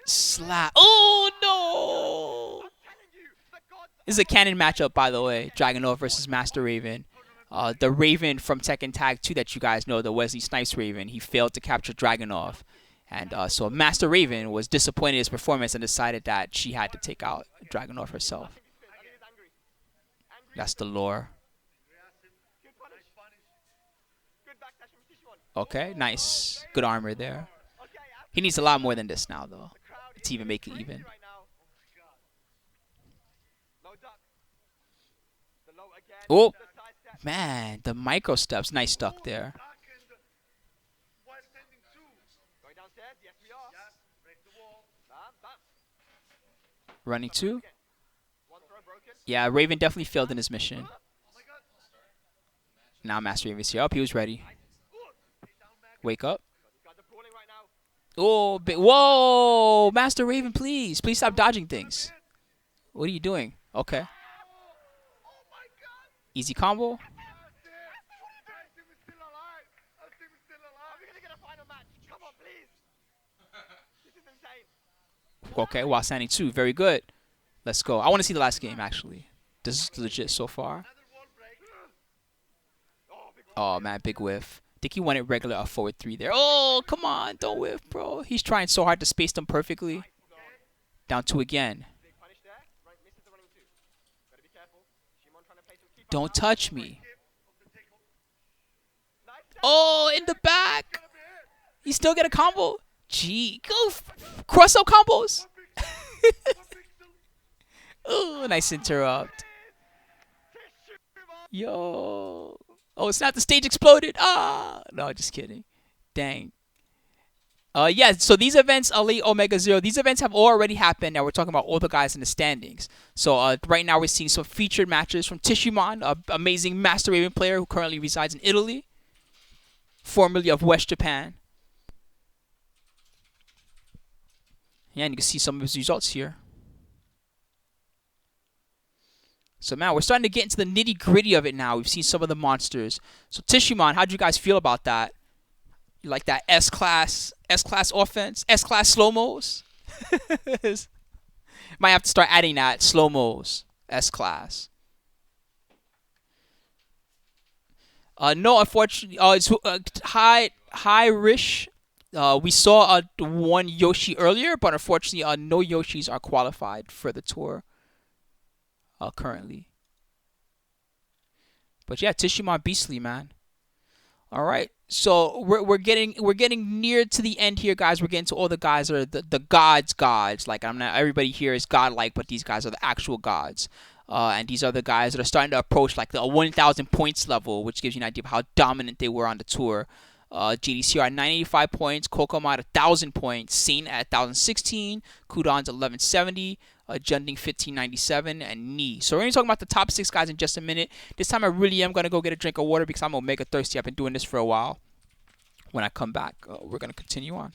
Slap. Oh, no. This is a canon matchup, by the way. Dragunov versus Master Raven. The Raven from Tekken Tag 2 that you guys know, the Wesley Snipes Raven, he failed to capture Dragunov. And so Master Raven was disappointed in his performance and decided that she had to take out Dragunov herself. That's the lore. Okay, nice. Good armor there. He needs a lot more than this now, though, to even make it even. Oh, man, the micro steps. Nice stuck there. Running 2. Yeah, Raven definitely failed in his mission. Now Master Raven's here. Up, he was ready. Wake up. Oh, whoa! Master Raven, please. Please stop dodging things. What are you doing? Okay. Easy combo. Okay, while standing 2. Very good. Let's go. I want to see the last game, actually. This is legit so far. Oh, man, big whiff. I think he wanted regular a forward 3 there. Oh, come on. Don't whiff, bro. He's trying so hard to space them perfectly. Down 2 again. Don't touch me. Oh, in the back. You still get a combo. Gee, go cross-up combos. Oh, nice interrupt. Yo. Oh, it's not the stage exploded. Ah, no, just kidding. Dang. Yeah, so these events, Elite Omega Zero, these events have already happened. Now we're talking about all the guys in the standings. So right now we're seeing some featured matches from Tishimon, an amazing Master Raven player who currently resides in Italy, formerly of West Japan. Yeah, and you can see some of his results here. So, man, we're starting to get into the nitty-gritty of it now. We've seen some of the monsters. So, Tishimon, how'd you guys feel about that? You like that S-Class offense? S-Class slow-mos? Might have to start adding that. Slow-mos. S-Class. No, unfortunately, it's High Rish. We saw one Yoshi earlier, but unfortunately, no Yoshis are qualified for the tour currently. But yeah, Tishimon beastly, man. All right, so we're getting near to the end here, guys. We're getting to all the guys that are the gods. Like, I'm not everybody here is godlike, but these guys are the actual gods. And these are the guys that are starting to approach like the 1,000 points level, which gives you an idea of how dominant they were on the tour. JDCR at 985 points, KKOKKOMA at 1,000 points, Scene at 1,016, Qudans 1,170, Jeondding 1,597, and Knee. So we're going to talk about the top 6 guys in just a minute. This time I really am going to go get a drink of water because I'm mega thirsty. I've been doing this for a while. When I come back, we're going to continue on.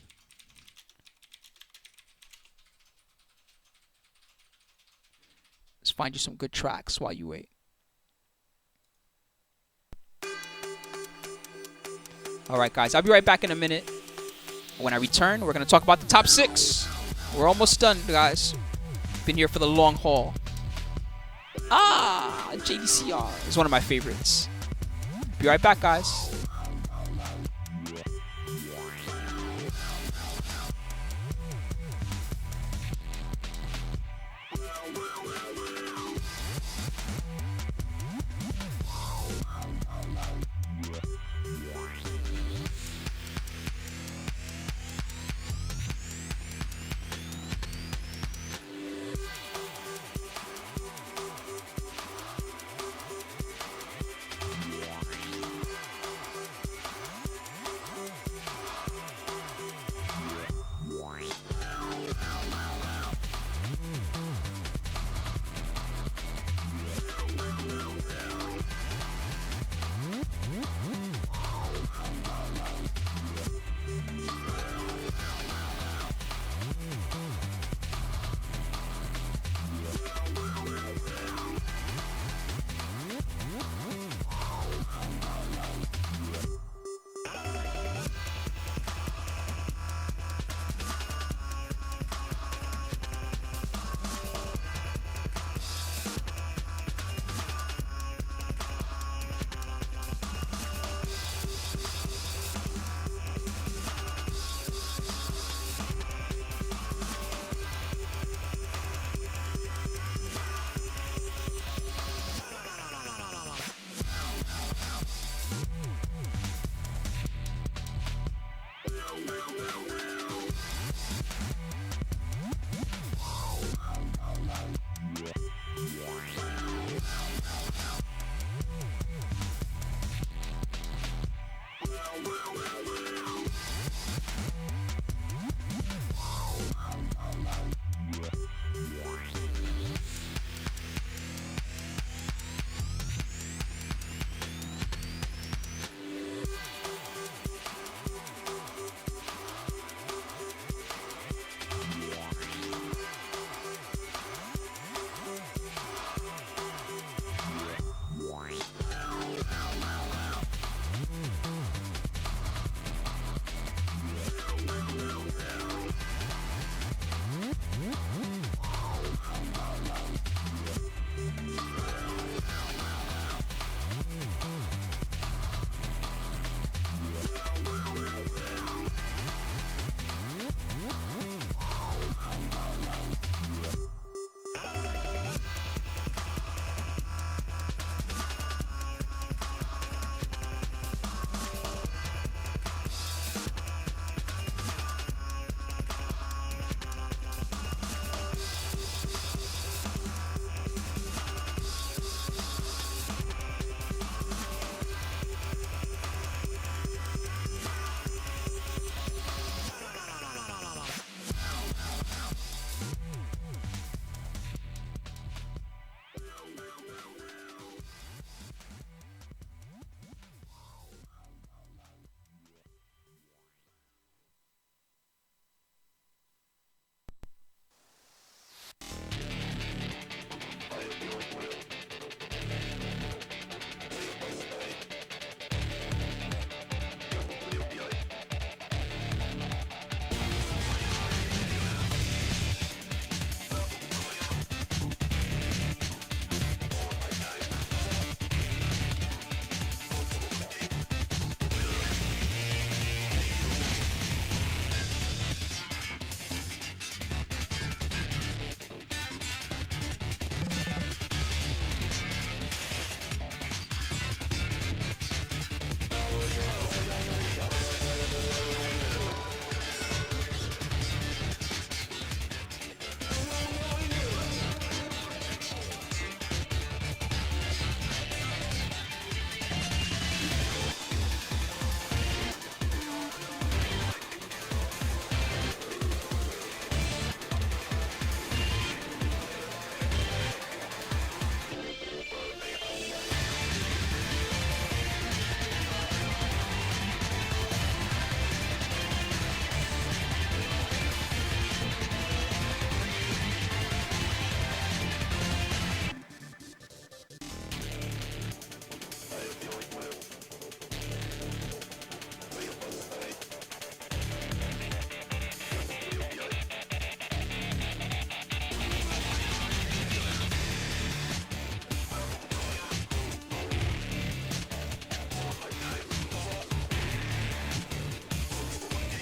Let's find you some good tracks while you wait. Alright guys, I'll be right back in a minute. When I return, we're going to talk about the top 6. We're almost done, guys. Been here for the long haul. JDCR is one of my favorites. Be right back, guys.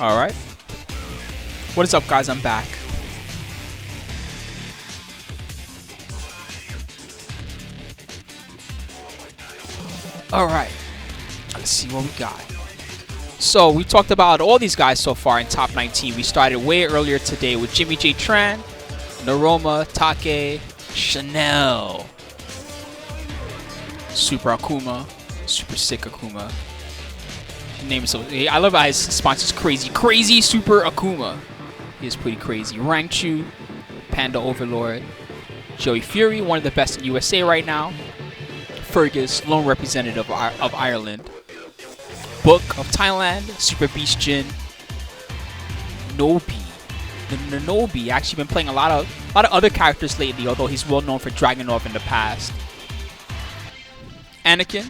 All right. What is up, guys? I'm back. All right. Let's see what we got. So we talked about all these guys so far in top 19. We started way earlier today with JimmyJTran, Noroma, Take, Chanel, Super Akouma, Super Sick Akouma. Name is so. I love how his sponsor's crazy Super Akouma. He is pretty crazy. Rangchu, Panda Overlord, Joey Fury, one of the best in USA right now. Fergus, lone representative of Ireland. Book of Thailand, Super Beast Jin, Nobi. The Nobi actually been playing a lot of other characters lately, although he's well known for Dragunov in the past. Anakin,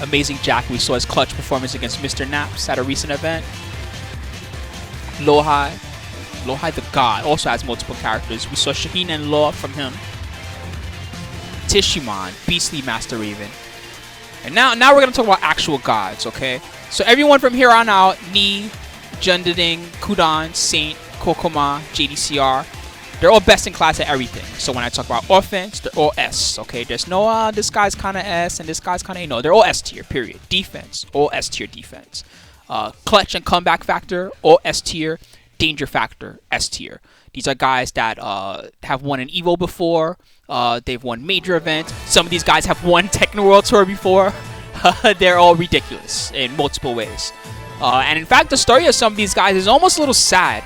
Amazing Jack. We saw his clutch performance against Mr. Naps at a recent event. LowHigh the God, also has multiple characters. We saw Shaheen and Law from him. Tishuman, Beastly Master Raven. And now we're going to talk about actual gods, okay? So everyone from here on out, Ni, Jeondding, Qudans, Saint, KKOKKOMA, JDCR, they're all best in class at everything. So when I talk about offense, they're all S, okay? There's no, this guy's kind of S and this guy's kind of A. No, they're all S tier, period. Defense, all S tier defense. Clutch and comeback factor, all S tier. Danger factor, S tier. These are guys that have won an EVO before. They've won major events. Some of these guys have won Tekken World Tour before. They're all ridiculous in multiple ways. And in fact, the story of some of these guys is almost a little sad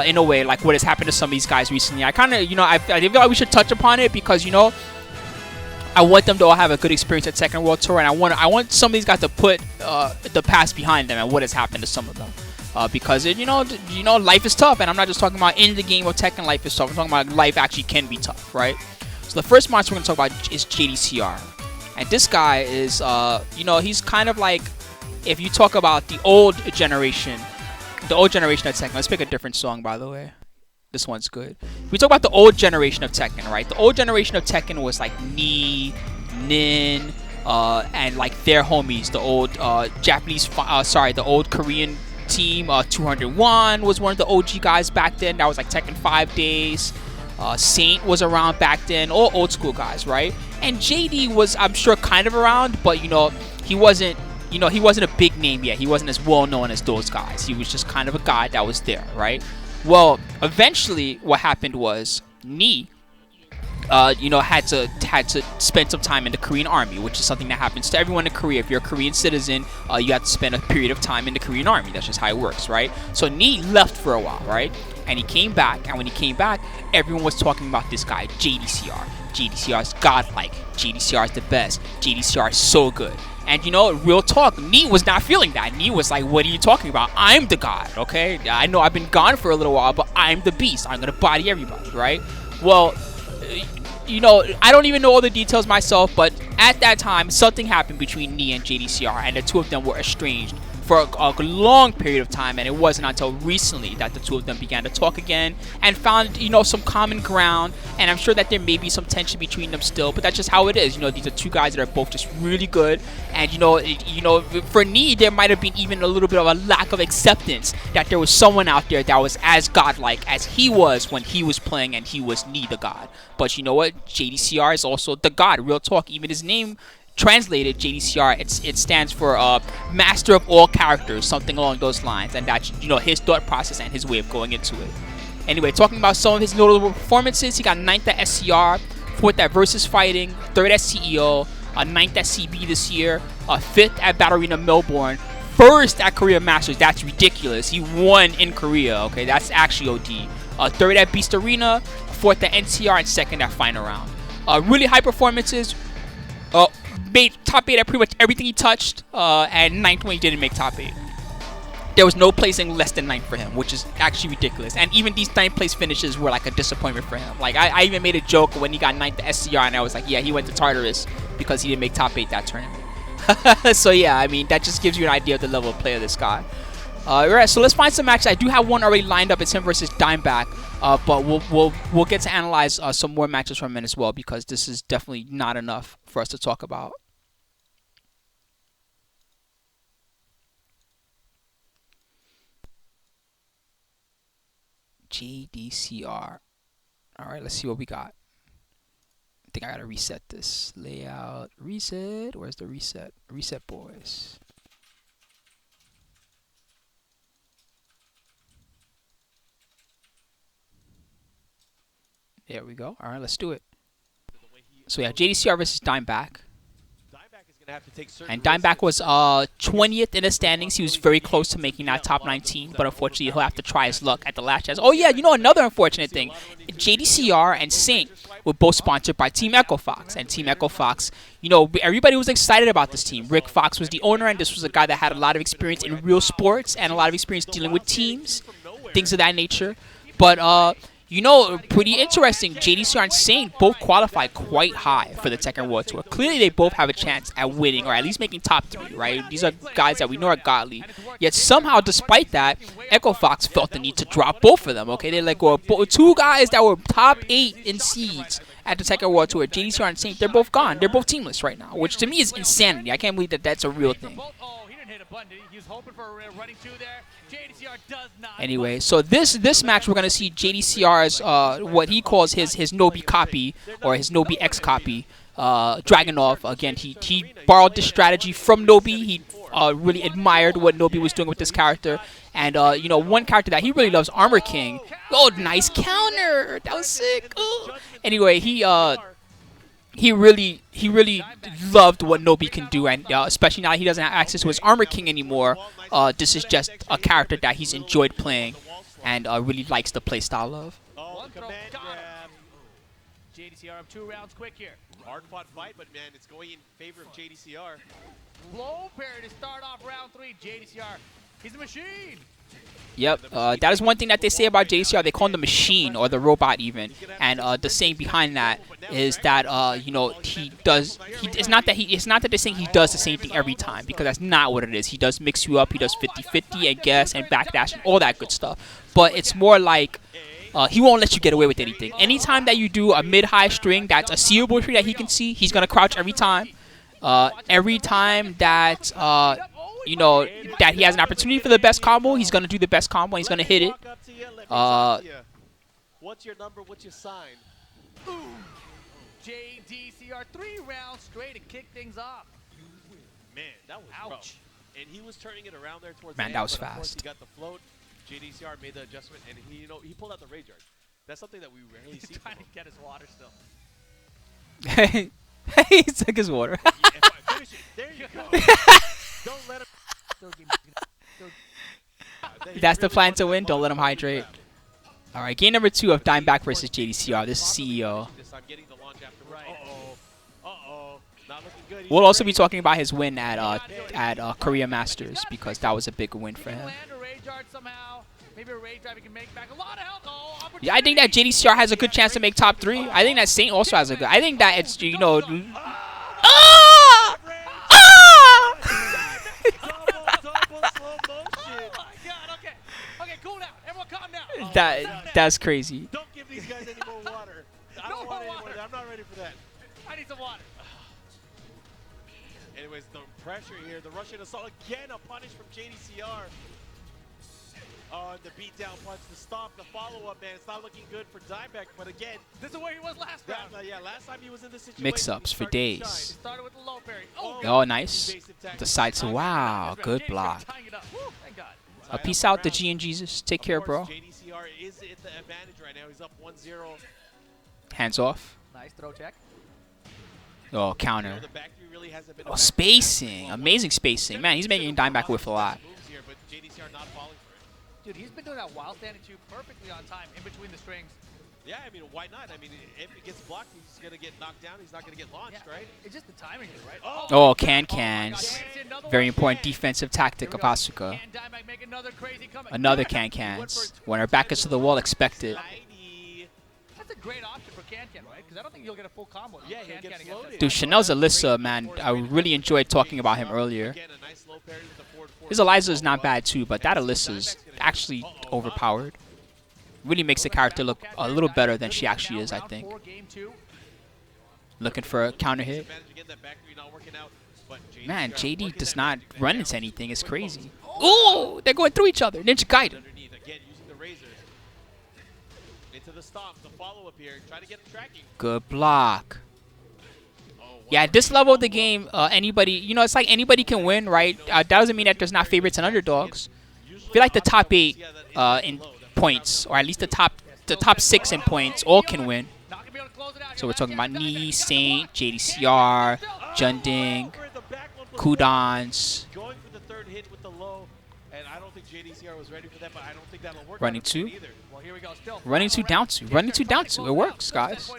in a way, like what has happened to some of these guys recently. I kind of, I feel like we should touch upon it because, I want them to all have a good experience at Tekken World Tour, and I want some of these guys to put the past behind them and what has happened to some of them. Because life is tough, and I'm not just talking about in the game of Tekken life is tough. I'm talking about life actually can be tough, right? So the first monster we're gonna talk about is JDCR, and this guy is, he's kind of like, if you talk about the old generation of Tekken. Let's pick a different song, by the way. This one's good. If we talk about the old generation of Tekken, right? The old generation of Tekken was like Ni, Nin, and like their homies, the old the old Korean team. 201 was one of the OG guys back then. That was like Tekken 5 days. Saint was around back then. All old school guys, right? And JD was, I'm sure, kind of around, but he wasn't a big name yet. He wasn't as well known as those guys. He was just kind of a guy that was there, right? Well, eventually what happened was Ni had to spend some time in the Korean army, which is something that happens to everyone in Korea. If you're a Korean citizen, you have to spend a period of time in the Korean army. That's just how it works, right? So Ni left for a while, right? And he came back, and when he came back, everyone was talking about this guy, JDCR. JDCR is godlike. JDCR is the best. JDCR is so good. And real talk, Ni was not feeling that. Ni was like, what are you talking about? I'm the god, okay? I know I've been gone for a little while, but I'm the beast. I'm going to body everybody, right? Well, I don't even know all the details myself, but at that time, something happened between Ni and JDCR, and the two of them were estranged for a long period of time, and it wasn't until recently that the two of them began to talk again and found, some common ground. And I'm sure that there may be some tension between them still, but that's just how it is. These are two guys that are both just really good, and for Ni, there might have been even a little bit of a lack of acceptance that there was someone out there that was as godlike as he was when he was playing, and he was Ni the god. But you know what? JDCR is also the god. Real talk. Even his name, translated JDCR, it stands for Master of All Characters, something along those lines, and that's his thought process and his way of going into it. Anyway, talking about some of his notable performances, he got 9th at SCR, 4th at Versus Fighting, 3rd at CEO, 9th at CB this year, 5th at Battle Arena Melbourne, 1st at Korea Masters. That's ridiculous. He won in Korea. Okay, that's actually OD. 3rd at Beast Arena, 4th at NCR, and 2nd at Final Round. Really high performances. Made top 8 at pretty much everything he touched, and 9th when he didn't make top 8. There was no placing less than 9th for him, which is actually ridiculous. And even these 9th place finishes were like a disappointment for him. Like, I even made a joke when he got 9th at SCR, and I was like, yeah, he went to Tartarus because he didn't make top 8 that tournament. So yeah, I mean, that just gives you an idea of the level of player this guy. Alright, so let's find some matches. I do have one already lined up. It's him versus Dimeback, but we'll get to analyze some more matches from him as well, because this is definitely not enough for us to talk about. JDCR. All right, let's see what we got. I think I gotta reset this layout. Reset. Where's the reset? Reset, boys. There we go. All right, let's do it. So yeah, JDCR versus Dimeback. And Dimeback was 20th in the standings. He was very close to making that top 19, but unfortunately he'll have to try his luck at the last chance. Oh yeah, you know another unfortunate thing. JDCR and Saint were both sponsored by Team Echo Fox. And Team Echo Fox, you know, everybody was excited about this team. Rick Fox was the owner, and this was a guy that had a lot of experience in real sports and a lot of experience dealing with teams, things of that nature. But you know, pretty interesting. JDCR and Saint both qualified quite high for the Tekken World Tour. Clearly, they both have a chance at winning, or at least making top 3, right? These are guys that we know are godly. Yet somehow, despite that, Echo Fox felt the need to drop both of them, okay? They let go of 2 guys that were top 8 in seeds at the Tekken World Tour. JDCR and Saint, they're both gone. They're both teamless right now, which to me is insanity. I can't believe that that's a real thing. Anyway, so this match we're gonna see JDCR's what he calls his Nobi copy, or his Nobi X copy, Dragunov. Again, he borrowed this strategy from Nobi. He really admired what Nobi was doing with this character, and you know, one character that he really loves, Armor King. Oh, nice counter! That was sick. Oh. Anyway, he really loved what Nobi can do, and especially now that he doesn't have access to his Armor King anymore, this is just a character that he's enjoyed playing and really likes the play style of. JDCR up 2 rounds quick here. Hard fought fight, but man, it's going in favor of JDCR. Low parry to start off round 3. JDCR, he's a machine. Yep, that is one thing that they say about JDCR. They call him the machine, or the robot even. And the saying behind that is that you know, it's not that they're saying he does the same thing every time, because that's not what it is. He does mix you up. He does 50-50 and guess and backdash and all that good stuff. But it's more like he won't let you get away with anything. Anytime that you do a mid-high string that's a seeable string that he can see, he's gonna crouch every time. Every time that you know, that he has an opportunity for the best combo, he's gonna do the best combo. And he's gonna hit it. What's your number? What's your sign? JDCR 3 rounds straight to kick things off. Man, that was rough. And he was turning it around there towards Man, the that end, was but of course fast. he got the float. JDCR made the adjustment, and he pulled out the rage art. That's something that we rarely see. He's trying to get his water still. He took his water. If I finish it, there you go. Don't let him. That's the plan to win. Don't let him hydrate. All right, game number 2 of Dimeback versus JDCR. This is CEO. We'll also be talking about his win at Korea Masters, because that was a big win for him. Yeah, I think that JDCR has a good chance to make top 3. I think that Saint also has a good. I think that it's, you know. That's crazy. Don't give these guys any more water. I don't want any more. I'm not ready for that. I need some water. Anyways, the pressure here, the Russian assault again, a punish from JDCR. The beatdown punch to stop the follow-up, man. It's not looking good for Dimeback, but again, this is where he was last round. Yeah, last time he was in this situation. Mix-ups for days. He started with the low parry. Oh, nice. The side to wow, good block. Peace out to G and Jesus. Take care, bro. JDCR is at the advantage right now. He's up 1-0. Hands off. Nice throw check. Oh, counter. Oh, spacing. Amazing spacing. Man, he's making Dimeback whiff a lot. Dude, he's been doing that while standing 2 perfectly on time in between the strings. Yeah, I mean, why not? I mean, if it gets blocked, he's going to get knocked down. He's not going to get launched, right? It's just the timing is right. Oh, can-cans. Very important defensive tactic of Asuka. Another can-cans. When her back is to the wall, expect it. That's a great option for Can-Can, right? Because I don't think you'll get a full combo. Yeah, he'll get floated. Dude, Chanel's Alyssa, man, I really enjoyed talking about him earlier. His Eliza is not bad too, but that Alyssa's actually overpowered. Really makes the character look a little better than she actually is, I think. Looking for a counter hit. Man, JD does not run into anything. It's crazy. Ooh, they're going through each other. Ninja Gaiden. Into the stomp, the follow-up here. Try to get him tracking. Good block. Oh, wow. Yeah, at this level of the game, anybody, you know, it's like anybody can win, right? That doesn't mean that there's not favorites and underdogs. I feel like the top 8 in points, or at least the top 6 in points, all can win. So we're talking about Knee, Saint, JDCR, Jeondding, Qudans. Going for the third hit with the low, and I don't think JDCR was ready for that, but I don't think that'll work. Running 2. Either. Well, here we go. Still. Running 2 down 2. Running 2 down 2. It works, guys.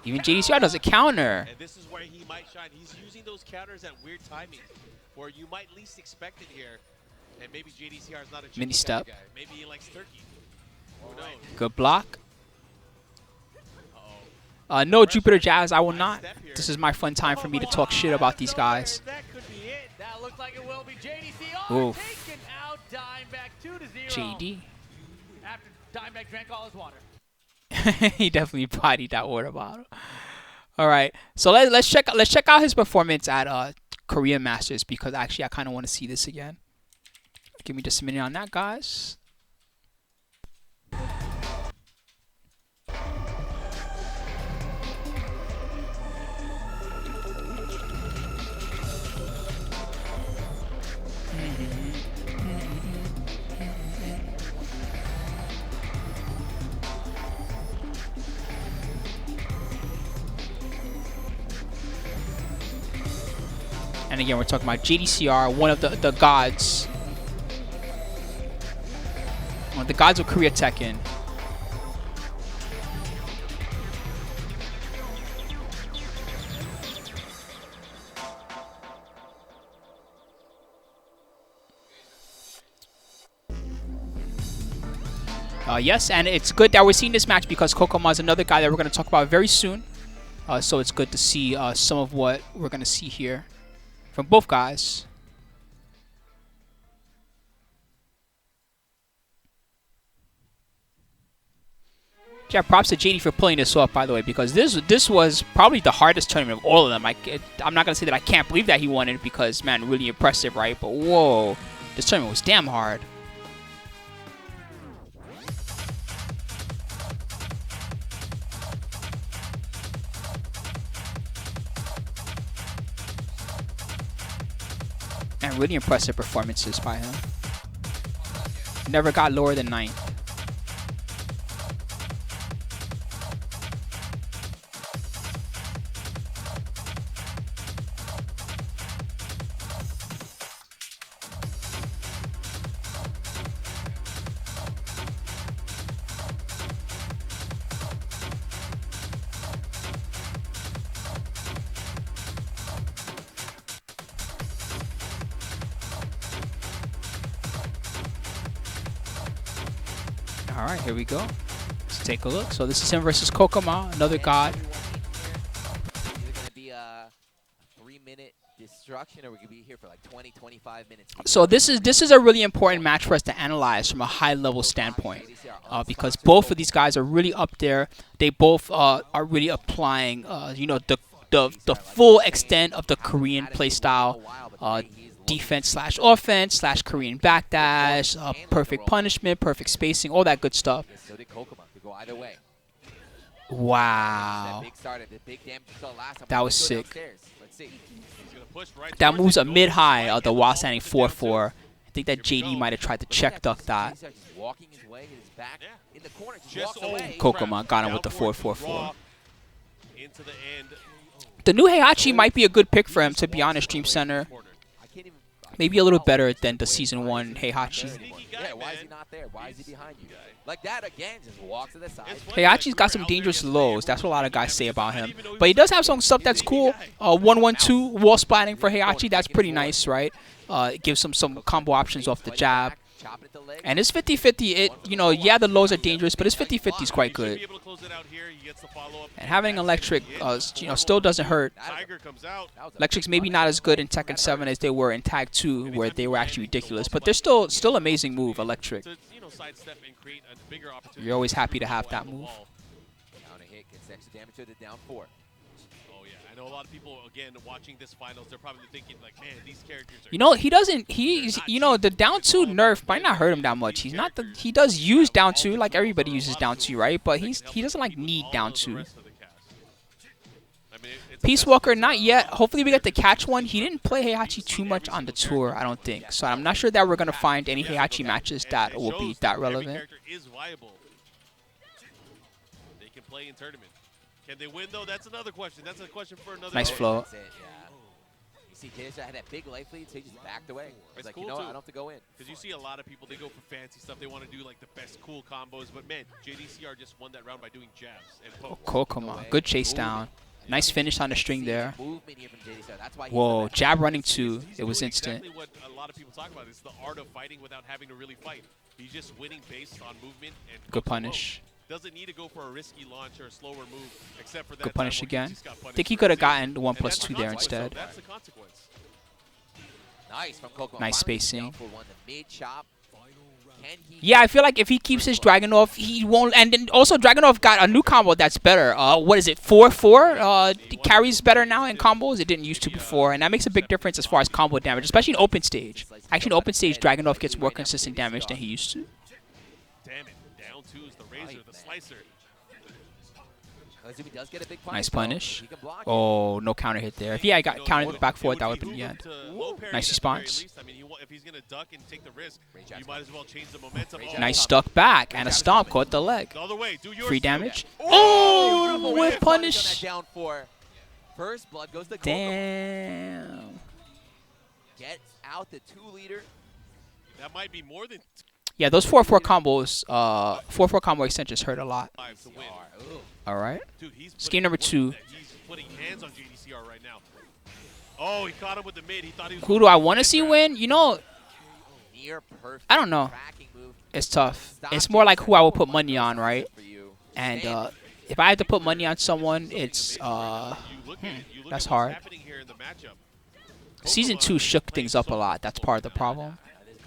Even JDCR does a counter. And this is where he might shine. He's using those counters at weird timing, where you might least expect it here. And maybe JDCR is not a Mini chicken step. guy. Maybe he likes turkey. Who knows? Good block. Uh-oh. No, Jupiter Jazz, I will not. This is my fun time for me to talk shit about these guys. That could be it. That looks like it will be JDCR Oof. taking out Dimebag 2-0. JD. After Dimebag drank all his water. He definitely bodied that water bottle. All right, so let's check out his performance at Korea Masters, because actually I kind of want to see this again. Give me just a minute on that, guys. And again, we're talking about JDCR, one of the gods. One of the gods of Korea Tekken. Yes, and it's good that we're seeing this match because KKOKKOMA is another guy that we're going to talk about very soon. So it's good to see some of what we're going to see here from both guys. Yeah, props to JD for pulling this off, by the way, because this was probably the hardest tournament of all of them. I'm not going to say that I can't believe that he won it because, man, really impressive, right? But, whoa, this tournament was damn hard. And really impressive performances by him. Never got lower than 9th. All right, here we go. Let's take a look. So this is him versus KKOKKOMA, another god. Either going to be a 3-minute destruction, or we could be here for like 20, 25 minutes. So this is a really important match for us to analyze from a high-level standpoint, because both of these guys are really up there. They both are really applying, you know, the full extent of the Korean playstyle. Defense / offense / Korean backdash, perfect punishment, perfect spacing, all that good stuff. So did KKOKKOMA. Could go either way. Wow. That That was sick. Let's see. He's gonna push right That towards moves it, a goes mid-high, right the in while the standing down 4-4. I think that JD might have tried to check duck that. Just walking his way, his back Yeah. in the corner, just Just walks away. KKOKKOMA got him Down with the forward, 4-4-4. draw into the end. The new Heihachi might be a good pick for him, to be honest, Dream Center. I can't even. Maybe a little better than the Season 1 Heihachi. Sneaky guy, Yeah, why is he man. not there? Why is he behind you? Like that again, just walks to the side. It's funny, Heihachi's like, got we some were out there dangerous yesterday, lows. That's what a lot of guys say about I him. didn't even know he But he was does have some stuff that's cool. 1-1-2 wall splatting for Really Heihachi. That's pretty nice, right? It gives him some combo options off the jab. Chop it at the leg. And it's 50-50. It, you know, yeah, the lows are dangerous, but it's 50-50 is quite He should good. be able to close it out here. He gets the follow-up. And having That's electric, gonna be it. you know, still doesn't hurt. Tiger comes out. That was a Electric's maybe not as good in Tekken 7 as they were in Tag 2, where they were actually ridiculous. But they're still amazing move, Electric. To, you know, sidestep and create a bigger opportunity. You're always happy to have on that the move. wall. Down a hit, gets extra damage to the down 4. Oh yeah, I know a lot of people again watching this finals. They're probably thinking like, man, these characters are. You know, he doesn't. He's the down two nerf might not hurt him that much. He's not the. He does use down two like everybody uses down two, right? But he doesn't like need down two. Peace Walker, not yet. Hopefully we get to catch one. He didn't play Heihachi too much on the tour, I don't think. So I'm not sure that we're gonna find any Heihachi matches that will be that relevant. Is viable. They can play in tournament. Can they win though? That's another question. That's a question for another. Nice flow. That's it, yeah. You see, JDCR had that big life lead, so he just backed away. He's like, cool you know what? too. I don't have to go in. Because you see a lot of people, they go for fancy stuff. They want to do like the best cool combos. But man, JDCR just won that round by doing jabs and pokes. KKOKKOMA, good chase down. Nice finish on the string there. Movement here from JDCR. That's why he's Whoa, the best. jab running two. He's It was doing instant. Exactly what a lot of people talk about. It's the art of fighting without having to really fight. He's just winning based on movement and Good goes punish. low. Doesn't need to go for a risky launch or a slower move, except for that Good punish time where again. just got punished Think he for could have it. gotten the And 1+2 that's the there consequence, instead. though. That's the consequence. Nice from KKOKKOMA. Nice Finally spacing. down for one. The mid chop. Can he Yeah, I feel like if he keeps his Dragunov, he won't. And then also Dragunov got a new combo that's better. What is it? 4-4. Carries better now in combos. It didn't used to before, and that makes a big difference as far as combo damage, especially in open stage. Actually, in open stage, Dragunov gets more consistent damage than he used to. Damn it. Down two is the razor, the slicer. Azumi does get a big Nice though. punish. He can block it. Oh, no counter hit there. If he had got countered back forward, that would have been the end. Nice response. I mean, if he's going to duck and take the risk, Great you jab. might as well change the momentum. Great Oh, jab. Nice stuck back and a stomp caught the leg. The other way. Do yours Free too. damage. Oh, Oh, beautiful whip whip punish. on that down four. First blood goes to KKOKKOMA. Damn. Gets out the 2-liter. That might be more than Yeah, those 4-4 combos, 4-4 combo extensions hurt a lot. 5 to win. Ooh. All right. Dude, he's Scheme putting- number look at 2. that. He's putting hands on JDCR right now. Oh, he caught him with the mid. He thought he was. Who do I want to see win? You know, Near perfect. I don't know. Tracking move. It's tough. Stop It's more like who I would put KKOKKOMA money on, does right? it for you. And Stand if I had to put money on someone, it's You look at it, you look that's at what's hard. happening here in the matchup. Season 2 shook things up a lot. That's part of the problem.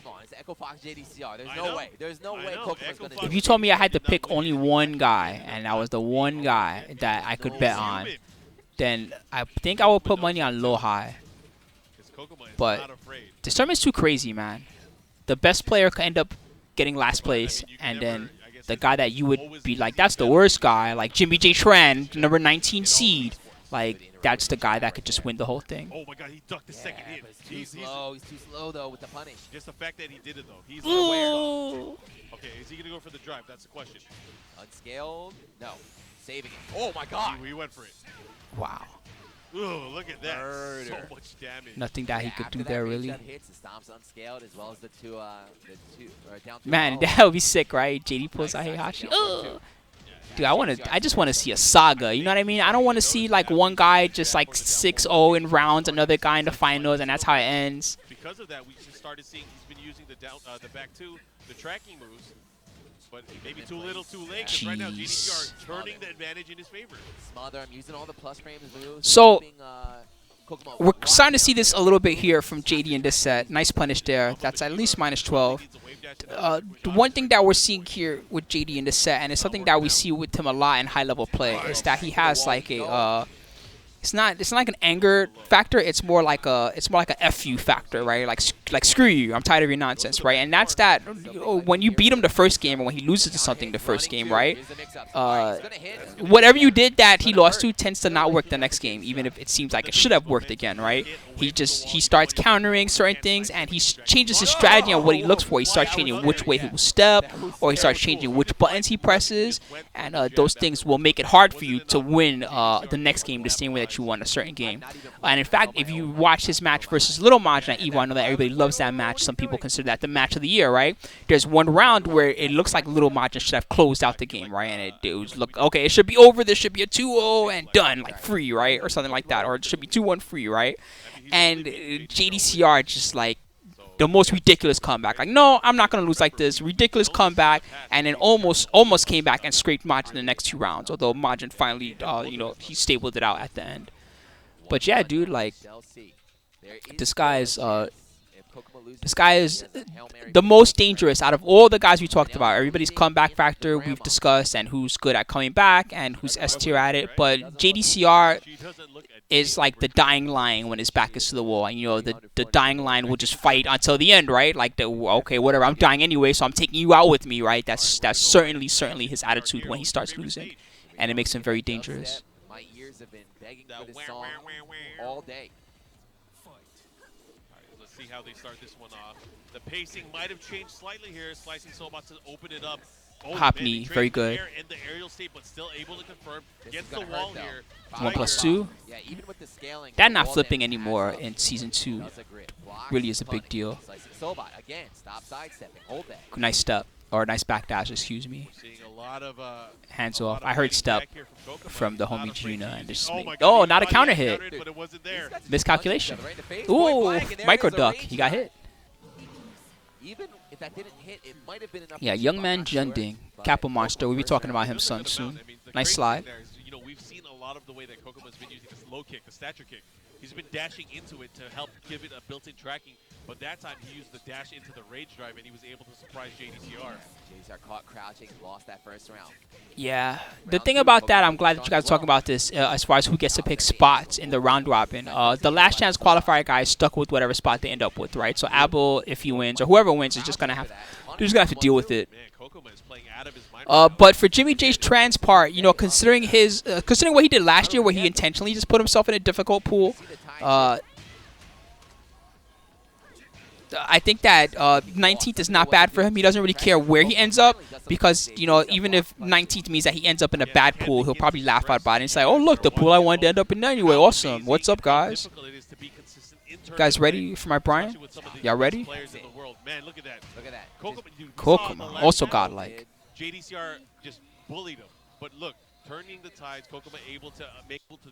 Come on, it's Echo Fox JDCR. There's I no know. way. There's no I way know. KKOKKOMA's Echo going to Fox- If you told me I had to pick only one guy, and that was the one guy that I could bet on, then I think I would put money on LowHigh. But not afraid. this tournament's too crazy, man. The best player could end up getting last place, and then the guy that you would be like, that's the worst guy, like JimmyJTran, number 19 seed, like that's the guy that could just win the whole thing. Oh my God, he ducked the second Yeah, hit. but it's too slow. He's too slow, though, with the punish. Just the fact that he did it though. He's aware. Ooh. Okay, is he gonna go for the drive? That's the question. Unscaled. No. Saving it. Oh, my God. He went for it. Wow. Ooh, look at that. Murder. So much damage. Nothing that he Yeah, could after do that there, range really. shot hits, the stomps unscaled, as well as the two down two. Man, Oh. that would be sick, right? JD pulls out Heihachi. Ugh. Dude, I just want to see a saga. You know what I mean? I don't want to see like one guy just like 6-0 in rounds, another guy in the finals, and that's how it ends. Because of that, we just started seeing he's been using the back two, the tracking moves, but maybe too little, too late. 'Cause right now, JDCR turning the advantage in his favor. Smother. I'm using all the plus frames moves. So, keeping, KKOKKOMA We're starting to see this a little bit here from JD in this set. Nice punish there. That's at least -12. The one thing that we're seeing here with JD in this set, and it's something that we see with him a lot in high-level play, is that he has like a it's not like an anger factor. It's more like a FU factor, right? Like screw you. I'm tired of your nonsense, right? And that's that when you beat him the first game or when he loses to something the first game, right? Whatever you did that he lost to tends to not work the next game, even if it seems like it should have worked again, right? He starts countering certain things and he changes his strategy on what he looks for. He starts changing which way he will step, or he starts changing which buttons he presses, and those things will make it hard for you to win the next game the same way that you won a certain game. And in fact, if you watch his match versus Little Majin at EVO, I know that everybody loves that match. Some people consider that the match of the year, right? There's one round where it looks like Little Majin should have closed out the game, right? And it was look, okay, it should be over. There should be a 2-0 and done, like free, right? Or something like that. Or it should be 2-1 free, right? And JDCR just like the most ridiculous comeback. Like, no, I'm not gonna lose like this. Ridiculous comeback, and then almost came back and scraped Majin the next 2 rounds. Although Majin finally, he stabled it out at the end. But yeah, dude, like this guy is This guy is the most dangerous out of all the guys we talked about. Everybody's comeback factor we've discussed, and who's good at coming back, and who's S tier at it. But JDCR is like the dying lion when his back is to the wall, and you know the dying lion will just fight until the end, right? Like okay, whatever, I'm dying anyway, so I'm taking you out with me, right? That's certainly his attitude when he starts losing, and it makes him very dangerous. My ears have been begging for this song all day. Let's see how they start this one off. The pacing might have changed slightly here. Slicing Sobot to open it up. Oh, Hop man, knee, he very trades good. air and the aerial state, but still able to confirm. This Gets is the gonna wall hurt, though. here. 1+2. Yeah, even with the scaling, That the not wall flipping damage anymore adds up. in Season 2 Does a grip. Blocks, really is a big punish. deal. Slicing Sobot again. Stop sidestepping. Hold that. Nice step, or nice backdash, excuse me. Seeing a lot of Hands a lot off. of I heard fighting step back here from Kokoma. from the Not homie afraid to Gina, use and it. just Oh make- my oh, God, not a he counter thought he hit. countered it, but it wasn't there. Miscalculation. Right in the face. Ooh, Point blank, and there micro is a duck. rage He got shot. hit. Even if that didn't hit, it might have been enough. Yeah, to young keep man on, not sure, Jeondding, but Capo Monster. We'll be first talking round. about him There's no soon. doubt about it. I mean, the Nice crazy slide. thing there is, you know, we've seen a lot of the way that Kokoma's been using this low kick, the stature kick. He's been dashing into it to help give it a built-in tracking, but that time he used the dash into the rage drive, and he was able to surprise JDCR. JDCR caught crouching, lost that first round. Yeah, the thing about that, I'm glad that you guys are talking about this as far as who gets to pick spots in the round robin. The last chance qualifier guy is stuck with whatever spot they end up with, right? So Abel, if he wins, or whoever wins, is just gonna have to deal with it. Man, Kokoma is playing out of his mind right now. But for JimmyJTran's part, you know, considering considering what he did last year, where he intentionally just put himself in a difficult pool, I think that 19th is not bad for him. He doesn't really care where he ends up because, you know, even if 19th means that he ends up in a bad pool, he'll probably laugh about it and say, oh, look, the pool I wanted to end up in anyway. Awesome. What's up, guys? You guys ready for my Brian? Y'all ready? Man, look at that. Look at that. Kokoma, also godlike. JDCR just bullied him. But look, turning the tides, Kokoma able to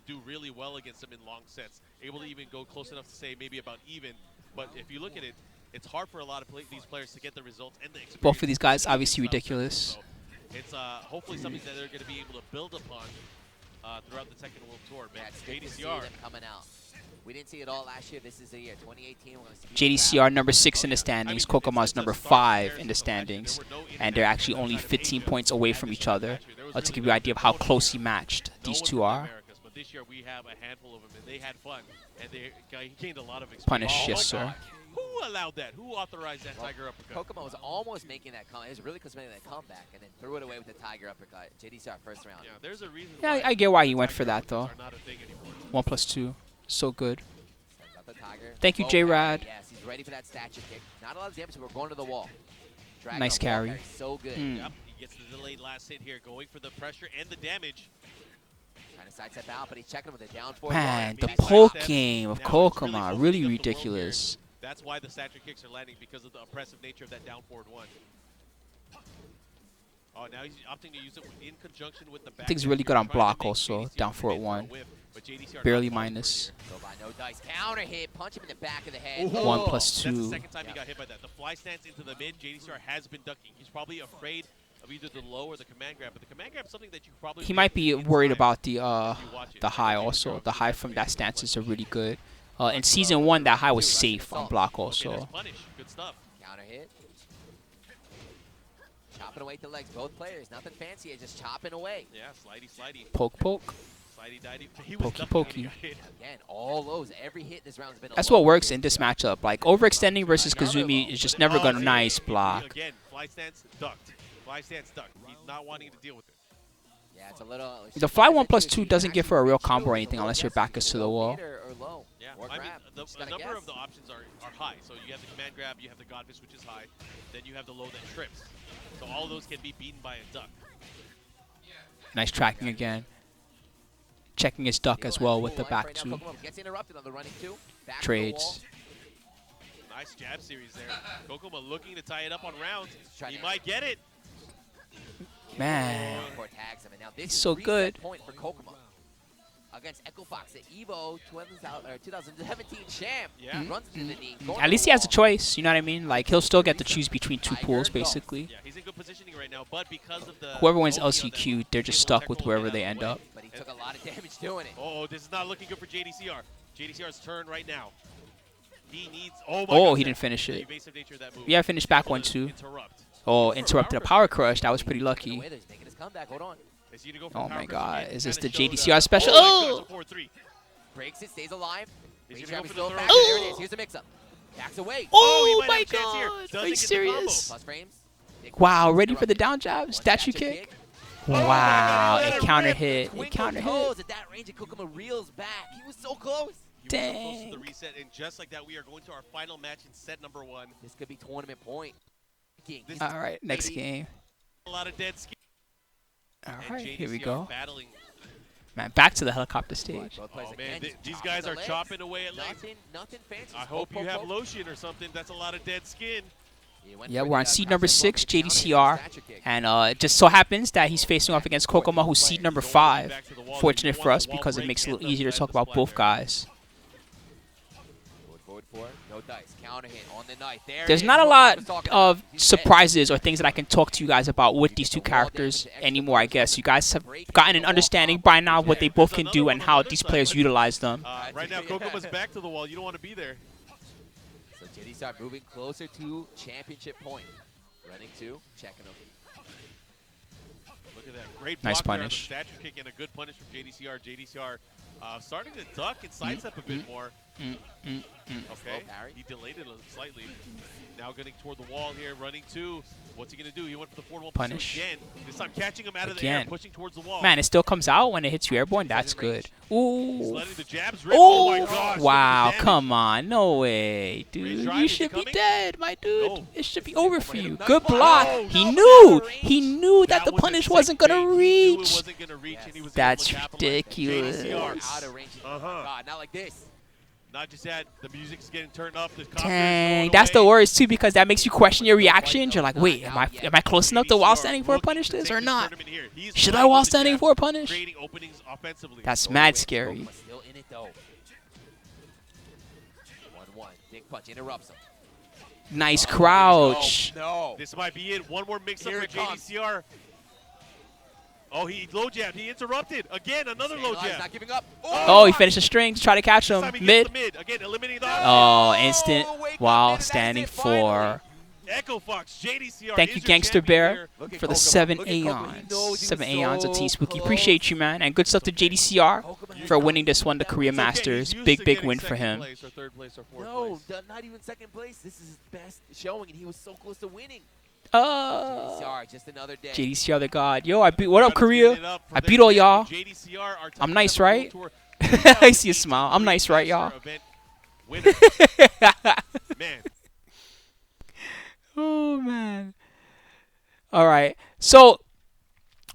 do really well against him in long sets. Able to even go close enough to say maybe about even. But if you look at it, it's hard for a lot of these players to get the results and the experience. Both of these guys obviously ridiculous. So it's hopefully something that they're going to be able to build upon throughout the Tekken World Tour. Man, That's good to see JDCR them coming out. We didn't see it all last year. This is the year 2018. We're gonna see JDCR number 6 in the standings, Kokoma's number 5 in the standings, and they're actually only 15 points away from each other. To give you an idea of how closely matched these two are. But this year we have a handful of them, and they had fun, and they gained a lot of experience. Punish, Oh yes, my sir. God. Who allowed that? Who authorized that Tiger uppercut? Kokoma was almost making that comeback. It was really close to making that comeback, and then threw it away with the Tiger uppercut. JDCR first round. Yeah, there's a reason. Yeah, why I get why he went for that, uppercuts though. are not a thing anymore. 1+2. So good. Got the Tiger. Thank you, Low J-Rad. carry, yes, he's ready for that stature kick. Not a lot of damage, but we're going to the wall. Dragging Nice on wall carry. So good. Yep, he gets the delayed last hit here, going for the pressure and the damage. Trying to sidestep out, but he's checking with a down forward. Man, the Maybe poke sidestep. game of Now it's really Kokoma, focusing really up the low ridiculous. here. That's why the stature kicks are landing, because of the oppressive nature of that down forward one. Oh, now he's opting to use it in conjunction with the back. I think he's really good on block also, down forward one. Barely minus. Go by no dice. Counter hit. Punch him in the back of the head. Ooh. 1+2. That's the second time he got hit by that. The fly stance into the mid, JDCR has been ducking. He's probably afraid of either the low or the command grab, but the command grab is something that you probably He might be worried about the watch it. high also. The high from that stances are really good. In Season 1, that high was safe on block Okay, also. that's punish. Good stuff. Counter hit. Chopping away at the legs. Both players. Nothing fancy. Just chopping away. Yeah, slidey, slidey. Poke, poke. Slidey, didey. He was Pokey, ducking when he pokey. got hit. Again, all lows. Every hit in this round has been a That's low. what works in this matchup. Like, overextending versus Kazumi is just never Oh, going to see, nice block. Again, fly stance, ducked. Fly stance, ducked. He's not wanting to deal with it. Yeah, it's a little. The fly 1+2 doesn't give her a real combo or anything unless your back is to the wall. Or low. Yeah, Or I mean, grab. the Just gotta number guess. of the options are high. So you have the command grab, you have the god fist, which is high. Then you have the low that trips. So all those can be beaten by a duck. Nice tracking again. Checking his duck as well with the back Right now, two. Kokoma gets interrupted on the running two. Back to the Trades. wall. Nice jab series there. Kokoma looking to tie it up on rounds. Trying He to- might get it. Man. Encore tags him, and now this He's is so reset good. point for Kokoma against Echo Fox, the Evo 2017 champ. Yeah. Runs into the knee. going At to least the he has a wall. choice, you know what I mean? Like, he'll still get to choose between two pools, basically. Yeah, he's in good positioning right now, but because of the Whoever wins OP on LCQ, that they're just table, stuck with Tekla will wherever get they out of end the way. up. But he took a lot of damage doing it. Oh, this is not looking good for JDCR. JDCR's turn right now. He needs. Oh, my Oh, God, he didn't finish the it. evasive nature of that move. Yeah, finished back Able one to too. Interrupt. Oh, interrupted a power crush. That was pretty lucky. He's making his comeback. Hold on. Is he gonna go for Oh power my crush God. again? Is this Kinda the showed, JDCR special? Oh! Oh! my God, it's a 4-3. Breaks it, stays alive. Is he Range gonna trap go is for the still throw? back. There it Oh! is. Here's the mix-up. Backs away. Oh might my have a chance here. God. Doesn't Are you get the combo. serious? Plus frames. Big Wow, punch, ready for the interrupted. down jab? One Statue statue kick? Wow, God, it let it counter rip. hit. It Twinkle counter hit. toes at that range, and Kokoma reels back. He was so close. He was so close to the Dang. reset, and just like that, we are going to our final match in set number 1. This could be tournament point. This All right, next game. a lot of dead skin. All And right, here we JDCR go. battling. Man, back to the helicopter stage. Both players Oh man, again, just these chopping guys the are legs. chopping away at legs. Nothing fancy. I Just hope poke, you have poke. lotion or something. That's a lot of dead skin. He went Yeah, for we're the, on seed crouch number and 6, look, the counter hit, JDCR. statue kick. And it just so happens that he's facing off against Kokoma, who's seed number 5. Back to the wall. Fortunate You for want us the wall because it break makes it a and little easier to the talk about both splatter. guys. Forward four. No dice. Counter hit on the knife. There There's it is. not a What lot I was talking of about. He's dead. surprises or things that I can talk to you guys about with these two characters anymore, I guess. You guys have gotten an understanding by now of what they both can do and how these players utilize them. Right now, Kokoma's back to the wall. You don't want to be there. So JDCR moving closer to championship point. Running 2, checking him. Look at that. Great Nice block there on the punish. statue kick and a good punish from JDCR. JDCR starting to duck and sidestep a bit more. Okay, Slow parry. he delayed it slightly. Now getting toward the wall here, running 2. What's he going to do? He went for the forward one Punish. again. This time catching him out of the air, Again. pushing towards the wall. Man, it still comes out when it hits you airborne. That's good. He's Ooh. letting the jabs rip. Oh, my gosh. look at Wow, the damage. come on. No way, Range dude. drive, You is he should be coming? dead, my dude. No. It should be over for you. Nice Good block. block. Oh, He no. knew. Range. He knew that the was a punish sick wasn't going bait. to He knew it reach. wasn't going to reach, and he was That's able to capitalize. ridiculous. JDCR, Out of range. Uh-huh. God, not like this. not just that, the music's getting turned up. The copter's Dang, going that's the away. worst too, because that makes you question your reactions. You're like, wait, am I close enough to while JDCR standing for a looking punish to this take or not? tournament here. He's Should playing I while with the standing jab, for a punish? creating openings offensively. That's Over mad with. scary. Kokoma still in it though. 1-1. Big punch interrupts him. Nice crouch. No. This might be it. One more mix-up Here for it comes. JDCR. Oh, he low jabbed. He interrupted. Again, another low He's jab. not giving up. Oh, he finished the string to try to catch This him. time he gets Mid. the mid. Again, eliminating the Oh, instant wake up, while man, that's standing it, finally. for. Echo Fox, JDCR. Thank is you, your Gangster champion Bear, here. Look at for the Kokoma. 7 Look at Kokoma. He aeons. knows he 7 was aeons of so Team Spooky. close. Appreciate you, man. And good stuff to JDCR Kokoma for has winning this one, the Korea It's okay, he's Masters. used Big, to big getting win for second him. place or third place or fourth No, place. not even second place. This is his best showing, and he was so close to winning. Uh, JDCR, just another day. JDCR the god. Yo, I beat. What up, Crowd is giving Korea? it up for I their beat all champion, y'all. JDCR, our I'm top nice, seven right? World Tour I see a smile. I'm nice, right, y'all? Event winner. Man, Oh man. All right. So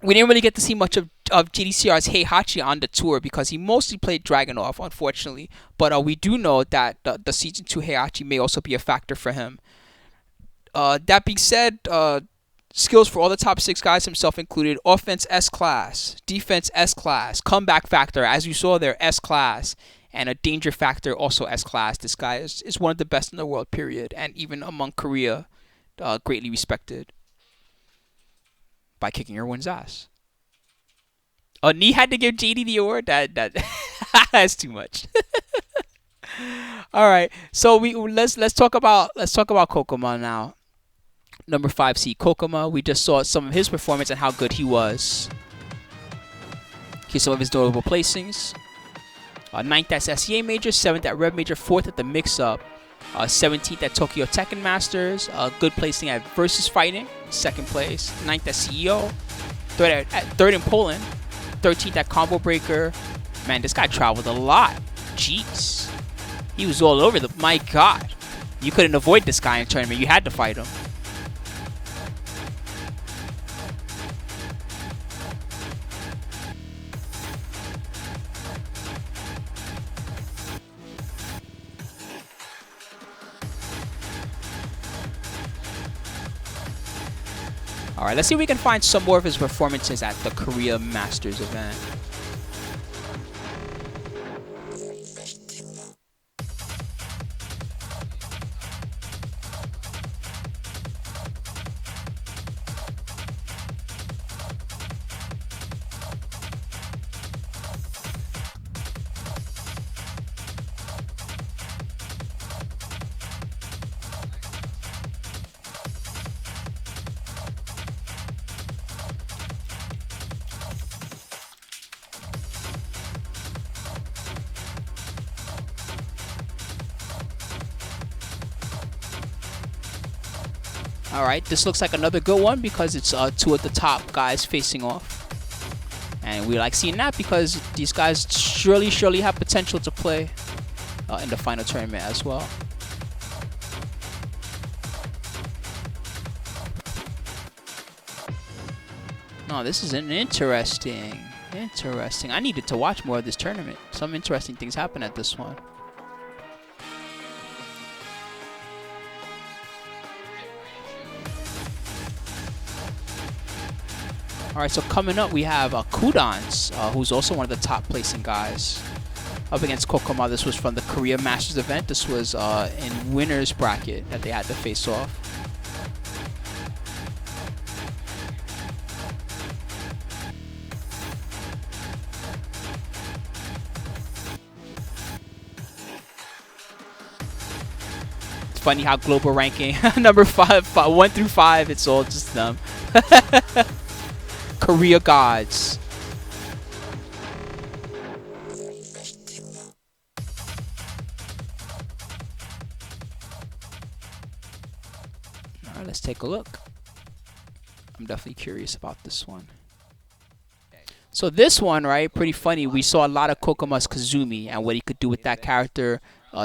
we didn't really get to see much of JDCR's Heihachi on the tour because he mostly played Dragunov, unfortunately. But we do know that the Season 2 Heihachi may also be a factor for him. That being said, skills for all the top 6 guys, himself included: offense S-class, defense S-class, comeback factor, as you saw there, S-class, and a danger factor, also S-class. This guy is one of the best in the world, period, and even among Korea, greatly respected by kicking everyone's ass. Nee had to give JD the award. That's too much. All right, so let's talk about Kokoma now. Number 5 seed Kokoma. We just saw some of his performance and how good he was. Here's some of his notable placings. 9th at SEA Major, 7th at Rev Major, 4th at the Mix-Up, 17th at Tokyo Tekken Masters, good placing at Versus Fighting, 2nd place, 9th at CEO, 3rd in Poland, 13th at Combo Breaker. Man, this guy traveled a lot. Jeez. He was all over my God. You couldn't avoid this guy in tournament. You had to fight him. All right, let's see if we can find some more of his performances at the Korea Masters event. All right, this looks like another good one because it's two of the top guys facing off. And we like seeing that because these guys surely have potential to play in the final tournament as well. No, this is an interesting. I needed to watch more of this tournament. Some interesting things happen at this one. All right, so coming up we have Qudans, who's also one of the top placing guys, up against KKOKKOMA. This was from the Korea Masters event. This was in winners bracket that they had to face off. It's funny how global ranking number 1 through 5, it's all just them. Korea gods. All right, let's take a look. I'm definitely curious about this one. So this one, right, pretty funny. We saw a lot of KKOKKOMA's Kazumi and what he could do with that character.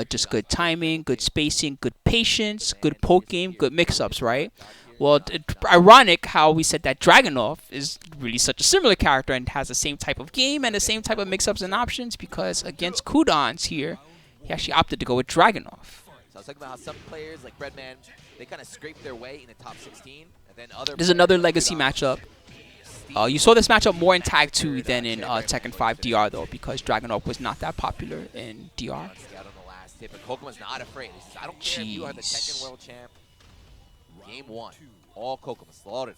Just good timing, good spacing, good patience, good poke game, good mix-ups, right? Well, ironic how we said that Dragunov is really such a similar character and has the same type of game and the same type of mix-ups and options, because against Qudans here, he actually opted to go with Dragunov. So I was talking about how some players like Breadman, they kind of scrape their way in the top 16, and then other. There's another legacy matchup. You saw this matchup more in Tag 2 than in Tekken 5 DR though, because Dragunov was not that popular in DR. Out on the last hit, but KKOKKOMA's not afraid. He says, I don't care if you are the Tekken World Champ. Game 1, all KKOKKOMA slaughtered.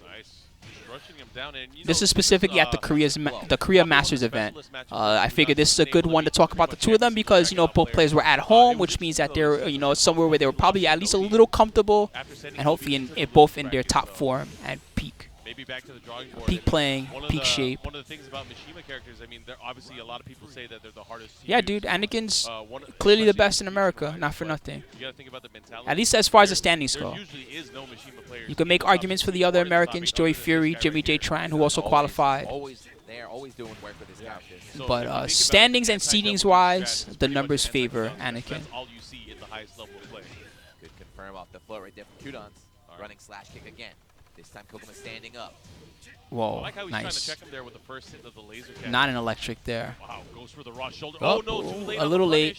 Nice. Rushing him down, and this is specifically at the Korea Masters event. I figured this is a good one to talk about the two of them because, you know, both players were at home, which means that they're, you know, somewhere where they were probably at least a little comfortable, and hopefully both in their top form and peak. Maybe back to the drawing board. Peak playing, peak shape. One of the things about Mishima characters, I mean, they're obviously a lot of people say that they're the hardest to Yeah, use. dude, Anakin's clearly the best in America, not for nothing. You gotta think about the mentality. At least as far as the standings go. There usually is no Mishima players. You can make arguments for the other Americans, Joey Fury, JimmyJTran, who also qualified. They're always doing work for this character. But standings and seedings wise, the numbers favor Anakin. That's all you see at the highest level of play. Good confirm off the floor right there from Qudans. Running slash kick again. This time KKOKKOMA standing up. I Whoa, like how he's trying to nice. check him there with the first hit of the laser cannon. Not an electric there. Wow, goes for the raw shoulder. Oh, Oh, no, too late. a little late.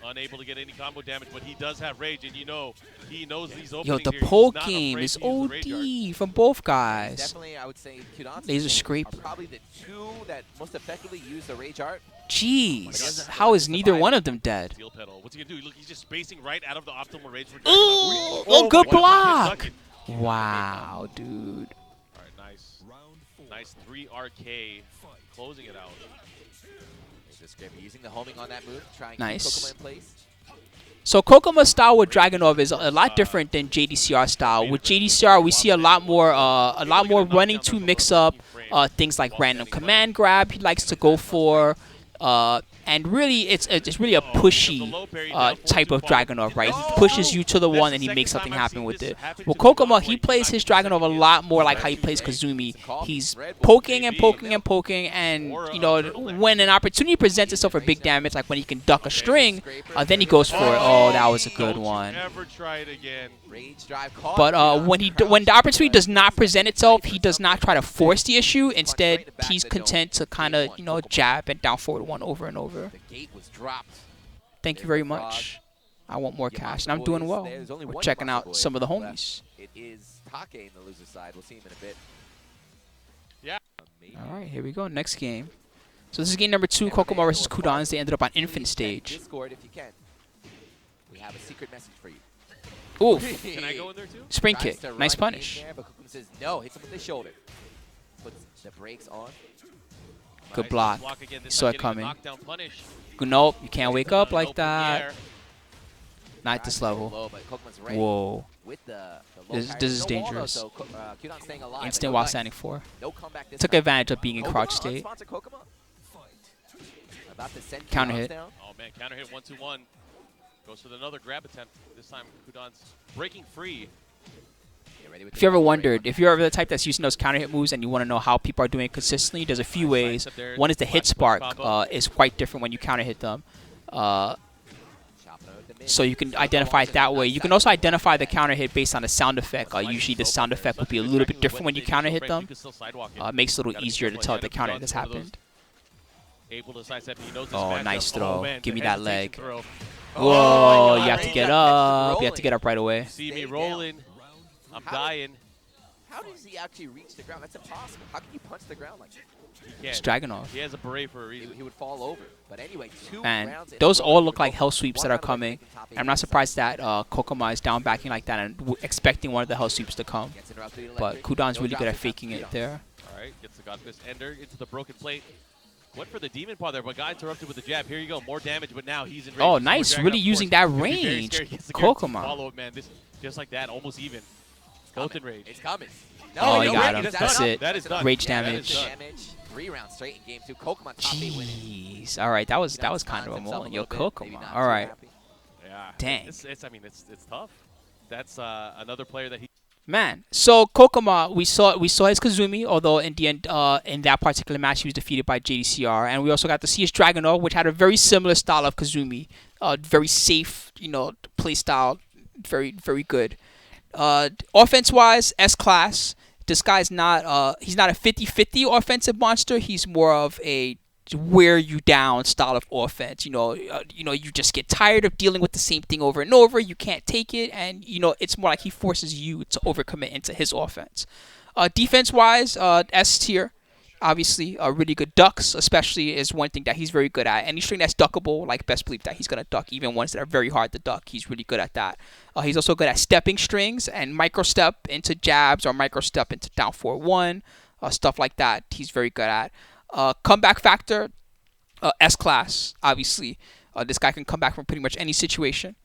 Unable to get any combo damage, but he does have rage, and you know, he knows these openings Yo, the here. He's poke not game afraid is to use the rage art. OD from both guys. Definitely, I would say Qudans Laser scrape. are probably the two that most effectively use the rage art. Jeez, how is neither one of them dead? Steel pedal. What's he gonna do? Look, he's just spacing right out of the optimal range for Ooh, Dragunov. good what a block. fucking suck it. Wow, dude. All right, nice. Nice 3 RK, closing it out. Laser scrape using the homing on that move, trying to Nice. keep KKOKKOMA in place. So KKOKKOMA's style with Dragunov is a lot different than JDCR style. With JDCR, we see a lot more running to mix up things like random command grab. He likes to go for. And really, it's really a pushy type of Dragunov, right? He pushes you to the one and he makes something happen with it. Well, KKOKKOMA, he plays his Dragunov a lot more like how he plays Kazumi. He's poking and poking and poking, and you know, when an opportunity presents itself for big damage, like when he can duck a string, then he goes for it. Oh, that was a good one. Never try it again. Rage drive caught. But when the opportunity does not present itself, he does not try to force the issue. Instead, he's content to kind of, you know, jab and down forward one over and over. The gate was dropped. Thank you very much. I want more cash, and I'm doing well. We're checking out some of the homies. It is Take in the loser side. We'll see him in a bit. Yeah. All right, here we go. Next game. So this is game number 2, KKOKKOMA versus Qudans. They ended up on Infinite Stage. Discord, if you can. We have a secret message for you. Ooh, Can I go in there too? spring Tries kick. to Nice run in punish. there, but KKOKKOMA says no. Hits him with the shoulder. Puts the brakes on. Good Nice block. again, this Saw time it getting the coming. knockdown punish. Nope, you can't wake up like Open the that. air. Not at this level. Low, but KKOKKOMA's ready Whoa. with the This low is carry. No wall, though, dangerous. so, Qudans staying alive, Instant but while no standing 4. No comeback this Took time. advantage of being in crouch state. Unsponsored KKOKKOMA. About to send Counter Qudans hit. down. Oh man, counter hit 1-2-1. Goes for another grab attempt. This time, Qudans breaking free. If you ever wondered, if you're ever the type that's using those counter hit moves and you want to know how people are doing it consistently, there's a few ways. One is the hit spark is quite different when you counter hit them. So you can identify it that way. You can also identify the counter hit based on the sound effect. Usually the sound effect will be a little bit different when you counter hit them. It makes it a little easier to tell if the counter hit has happened. Oh, nice throw. Give me that leg. Whoa, you have to get up. You have to get up right away. See me rolling. I'm dying. How does he actually reach the ground? That's impossible. How can you punch the ground like that? It's Dragunov. He has a beret for a reason. He would fall over. But anyway, 2 And rounds in those a row, all look we're like hell sweeps that are coming. I'm not surprised that KKOKKOMA is down backing like that and expecting one of the hell sweeps to come. But Qudans really good at faking it there. All right, gets the God Fist Ender into the broken plate. Went for the demon paw there, but got interrupted with the jab. Here you go, more damage, but now he's in range. Oh, nice. Really using that range. KKOKKOMA. Follow up, man. Just like that, almost even. Both in rage. It's coming. Oh, he no, got rage. him. That's it. That is done. Rage Yeah, damage. 3 rounds straight in game 2. KKOKKOMA top 8 winning. Jeez. All right, that was kind of a moment. Yo, KKOKKOMA. All right. Yeah. Dang. I mean, it's tough. That's another player that he. Man, so KKOKKOMA, we saw his Kazumi, although in the end, in that particular match, he was defeated by JDCR, and we also got to see his Dragunov, which had a very similar style of Kazumi, very safe, play style, very very good. Offense-wise, S-class. This guy's not he's not a 50-50 offensive monster. He's more of a wear you down style of offense. You just get tired of dealing with the same thing over and over. You can't take it, and it's more like he forces you to overcommit into his offense. Defense-wise, S tier. Obviously, really good ducks, especially, is one thing that he's very good at. Any string that's duckable, like, best believe that he's going to duck, even ones that are very hard to duck. He's really good at that. He's also good at stepping strings and micro-step into jabs or micro-step into down 4-1, stuff like that. He's very good at. Comeback factor, S-class, obviously. This guy can come back from pretty much any situation.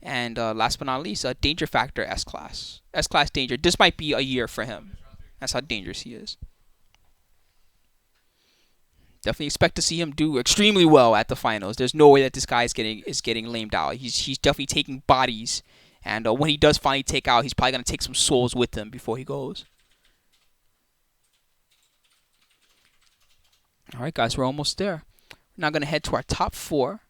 And last but not least, danger factor, S-class. S-class danger. This might be a year for him. That's how dangerous he is. Definitely expect to see him do extremely well at the finals. There's no way that this guy is getting lamed out. He's definitely taking bodies, and when he does finally take out, he's probably gonna take some souls with him before he goes. All right, guys, we're almost there. We're now gonna head to our top 4,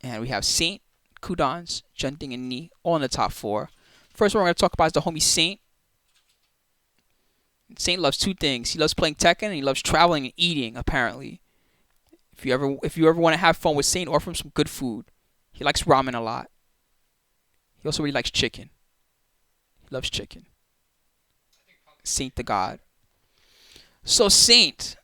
and we have Saint, Qudans, Jeondding, and Ni all in the top 4. First one we're gonna talk about is the homie Saint. Saint loves 2 things. He loves playing Tekken, and he loves traveling and eating, apparently. If you ever want to have fun with Saint, offer him some good food. He likes ramen a lot. He also really likes chicken. He loves chicken. Saint the God. So Saint,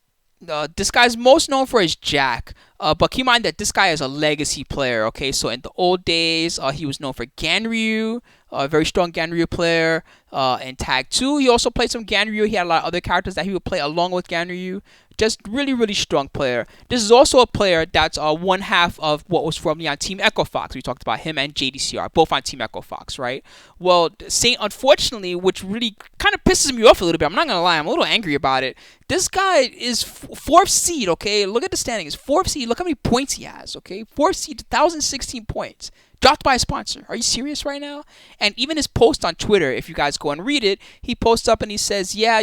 this guy's most known for his jack. But keep in mind that this guy is a legacy player, okay? So in the old days, he was known for Ganryu, a very strong Ganryu player. In Tag 2, he also played some Ganryu. He had a lot of other characters that he would play along with Ganryu. Just really, really strong player. This is also a player that's one half of what was formerly on Team Echo Fox. We talked about him and JDCR, both on Team Echo Fox, right? Well, Saint, unfortunately, which really kind of pisses me off a little bit. I'm not going to lie. I'm a little angry about it. This guy is 4th seed, okay? Look at the standings. 4th seed. Look how many points he has, okay? 4th seed, 1,016 points. Dropped by a sponsor. Are you serious right now? And even his post on Twitter, if you guys go and read it, he posts up and he says, yeah,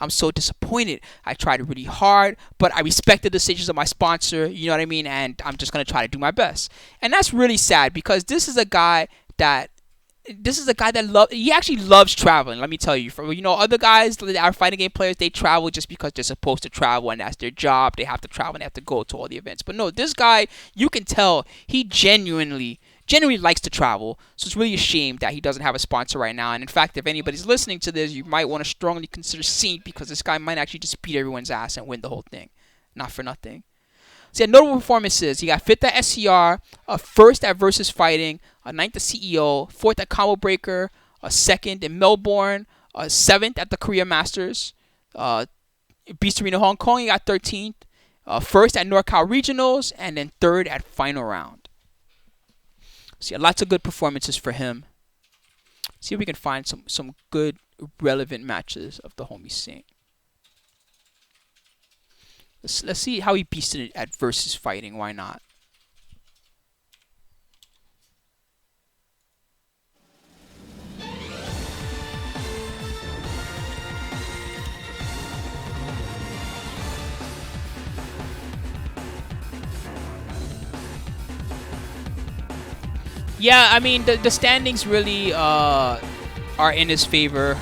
I'm so disappointed. I tried really hard, but I respect the decisions of my sponsor, you know what I mean? And I'm just going to try to do my best. And that's really sad because this is a guy that he actually loves traveling, let me tell you. Other guys that are fighting game players, they travel just because they're supposed to travel and that's their job. They have to travel and they have to go to all the events. But no, this guy, you can tell he genuinely likes to travel, so it's really a shame that he doesn't have a sponsor right now. And in fact, if anybody's listening to this, you might want to strongly consider Saint because this guy might actually just beat everyone's ass and win the whole thing. Not for nothing. So yeah, notable performances. He got 5th at SCR, 1st at Versus Fighting, 9th at CEO, 4th at Combo Breaker, 2nd in Melbourne, 7th at the Korea Masters, Beast Arena Hong Kong, he got 13th, 1st at NorCal Regionals, and then 3rd at Final Round. So yeah, lots of good performances for him. See if we can find some good relevant matches of the homie Saint. Let's see how he beasted it at Versus Fighting. Why not? Yeah, I mean the standings really are in his favor.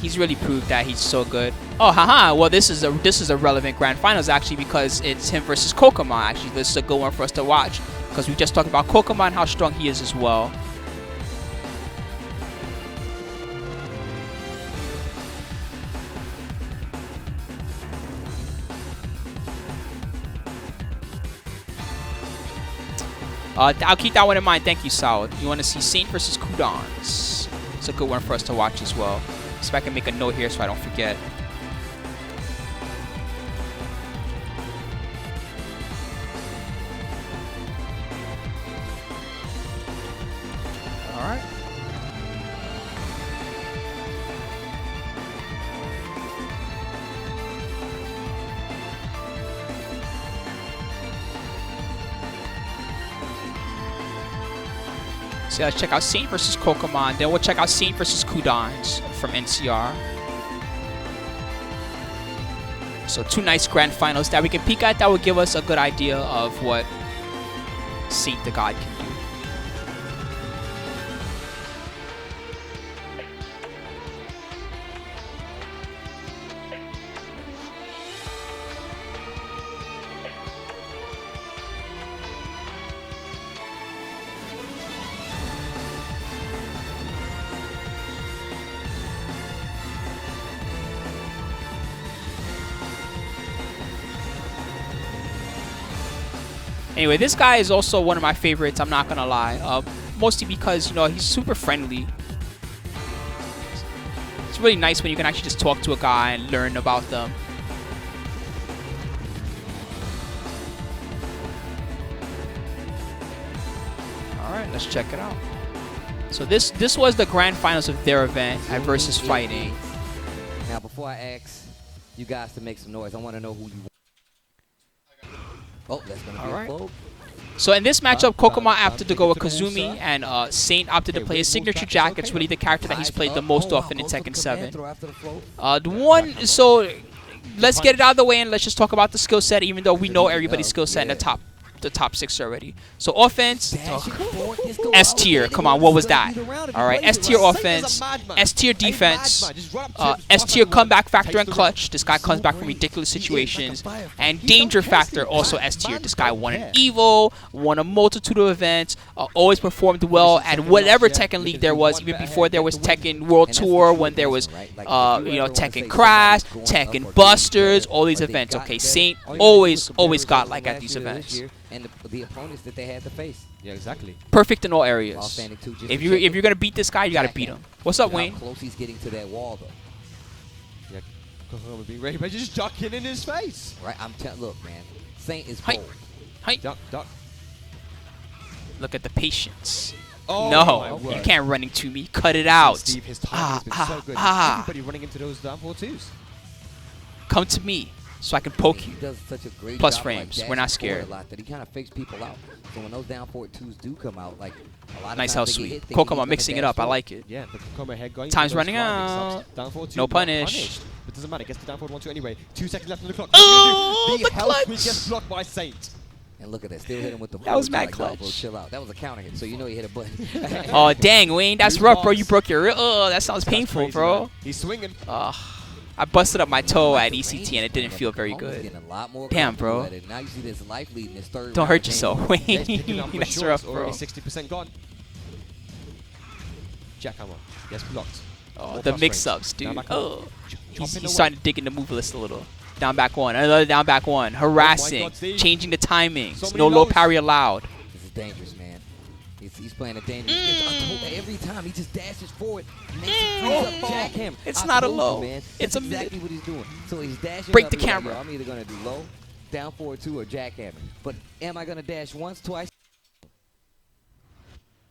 He's really proved that he's so good. Oh, haha. Well, this is a relevant grand finals actually because it's him versus KKOKKOMA. Actually, this is a good one for us to watch because we just talked about KKOKKOMA and how strong he is as well. I'll keep that one in mind. Thank you, Sal. You want to see Saint versus Qudans? It's a good one for us to watch as well. So I can make a note here so I don't forget. All right. So let's check out Saint versus KKOKKOMA, then we'll check out Saint versus Qudans from NCR. So 2 nice grand finals that we can peek at that will give us a good idea of what Saint the God can do. Anyway, this guy is also one of my favorites, I'm not gonna lie. Mostly because, you know, he's super friendly. It's really nice when you can actually just talk to a guy and learn about them. Alright, let's check it out. So this was the grand finals of their event at Versus Fighting. Now, before I ask you guys to make some noise, I want to know who you want. Oh, that's going to be a fold. So in this matchup, KKOKKOMA opted to go with Kazumi, and Saint opted to play his signature Jack. It's really the character that he's played the most often in Tekken 7. So let's get it out of the way and let's just talk about the skill set, even though we know everybody's skill set in the top 6 already. So offense, S tier. Come on, what was that? All right, S tier offense, S tier defense, S tier comeback factor and clutch. This guy comes back from ridiculous situations. And danger factor, also S tier. This guy won an Evo, won a multitude of events, always performed well at whatever Tekken League there was, even before there was Tekken World Tour, when there was, Tekken Crash, Tekken Busters, all these events. Okay, Saint always got like at these events. And the opponents that they had to face. Yeah, exactly. Perfect in all areas. If you're gonna beat this guy, you gotta beat him. What's up, Wayne? How close he's getting to that wall, though. Yeah, KKOKKOMA being ready, but just ducking in his face. Right, look, man. Saint is bold. Hi. Duck. Look at the patience. Oh, no, you can't run into me. Cut it out. Steve, his timing has been so good. Everybody running into those down 4-2s. Come to me. So I can poke you. He does such a great Plus job, frames. Like, We're not scared. A lot that he kind of fakes people out. So when those down 4-2s do come out, like a lot of nice, how times sweet. KKOKKOMA mixing it up. I like it. Yeah, the KKOKKOMA head going. Time's running out. Down 4-2. No punish. But doesn't matter. Gets the down 4-1-2 anyway. 2 seconds left on the clock. Oh, the health clutch. gets blocked by Saint. And look at that. Still hit him with the That was mad like, clutch. bro, chill out. That was a counter hit, so you know he hit a button. Oh, dang, Wayne. That's rough, bro. You broke your rib. Oh, that sounds painful, crazy, bro. Man. He's swinging. I busted up my toe at ECT and it didn't feel very good. Damn, bro. Now you see this life leading this third Don't round hurt game. yourself, Wayne. Yeah, That's rough, bro. Already 60% gone. Jackhammer. Yes, blocked. Oh, More the plus mix-ups, frames. dude. Down back one. Oh, he's Chopping starting to dig in the move list a little. Down back one. Another down back one. Harassing. God, Steve. Changing the timings. So many No low lows. parry allowed. This is dangerous, man. He's playing a dangerous game. Every time he just dashes forward, makes it freeze up, jackhammer. It's I not a told you, low. man. It's That's a mid. exactly what he's doing. So he's dashing Break up, the he's like, camera. "Yo, I'm either going to do low, down 4-2, or jackhammer. But am I going to dash once, twice?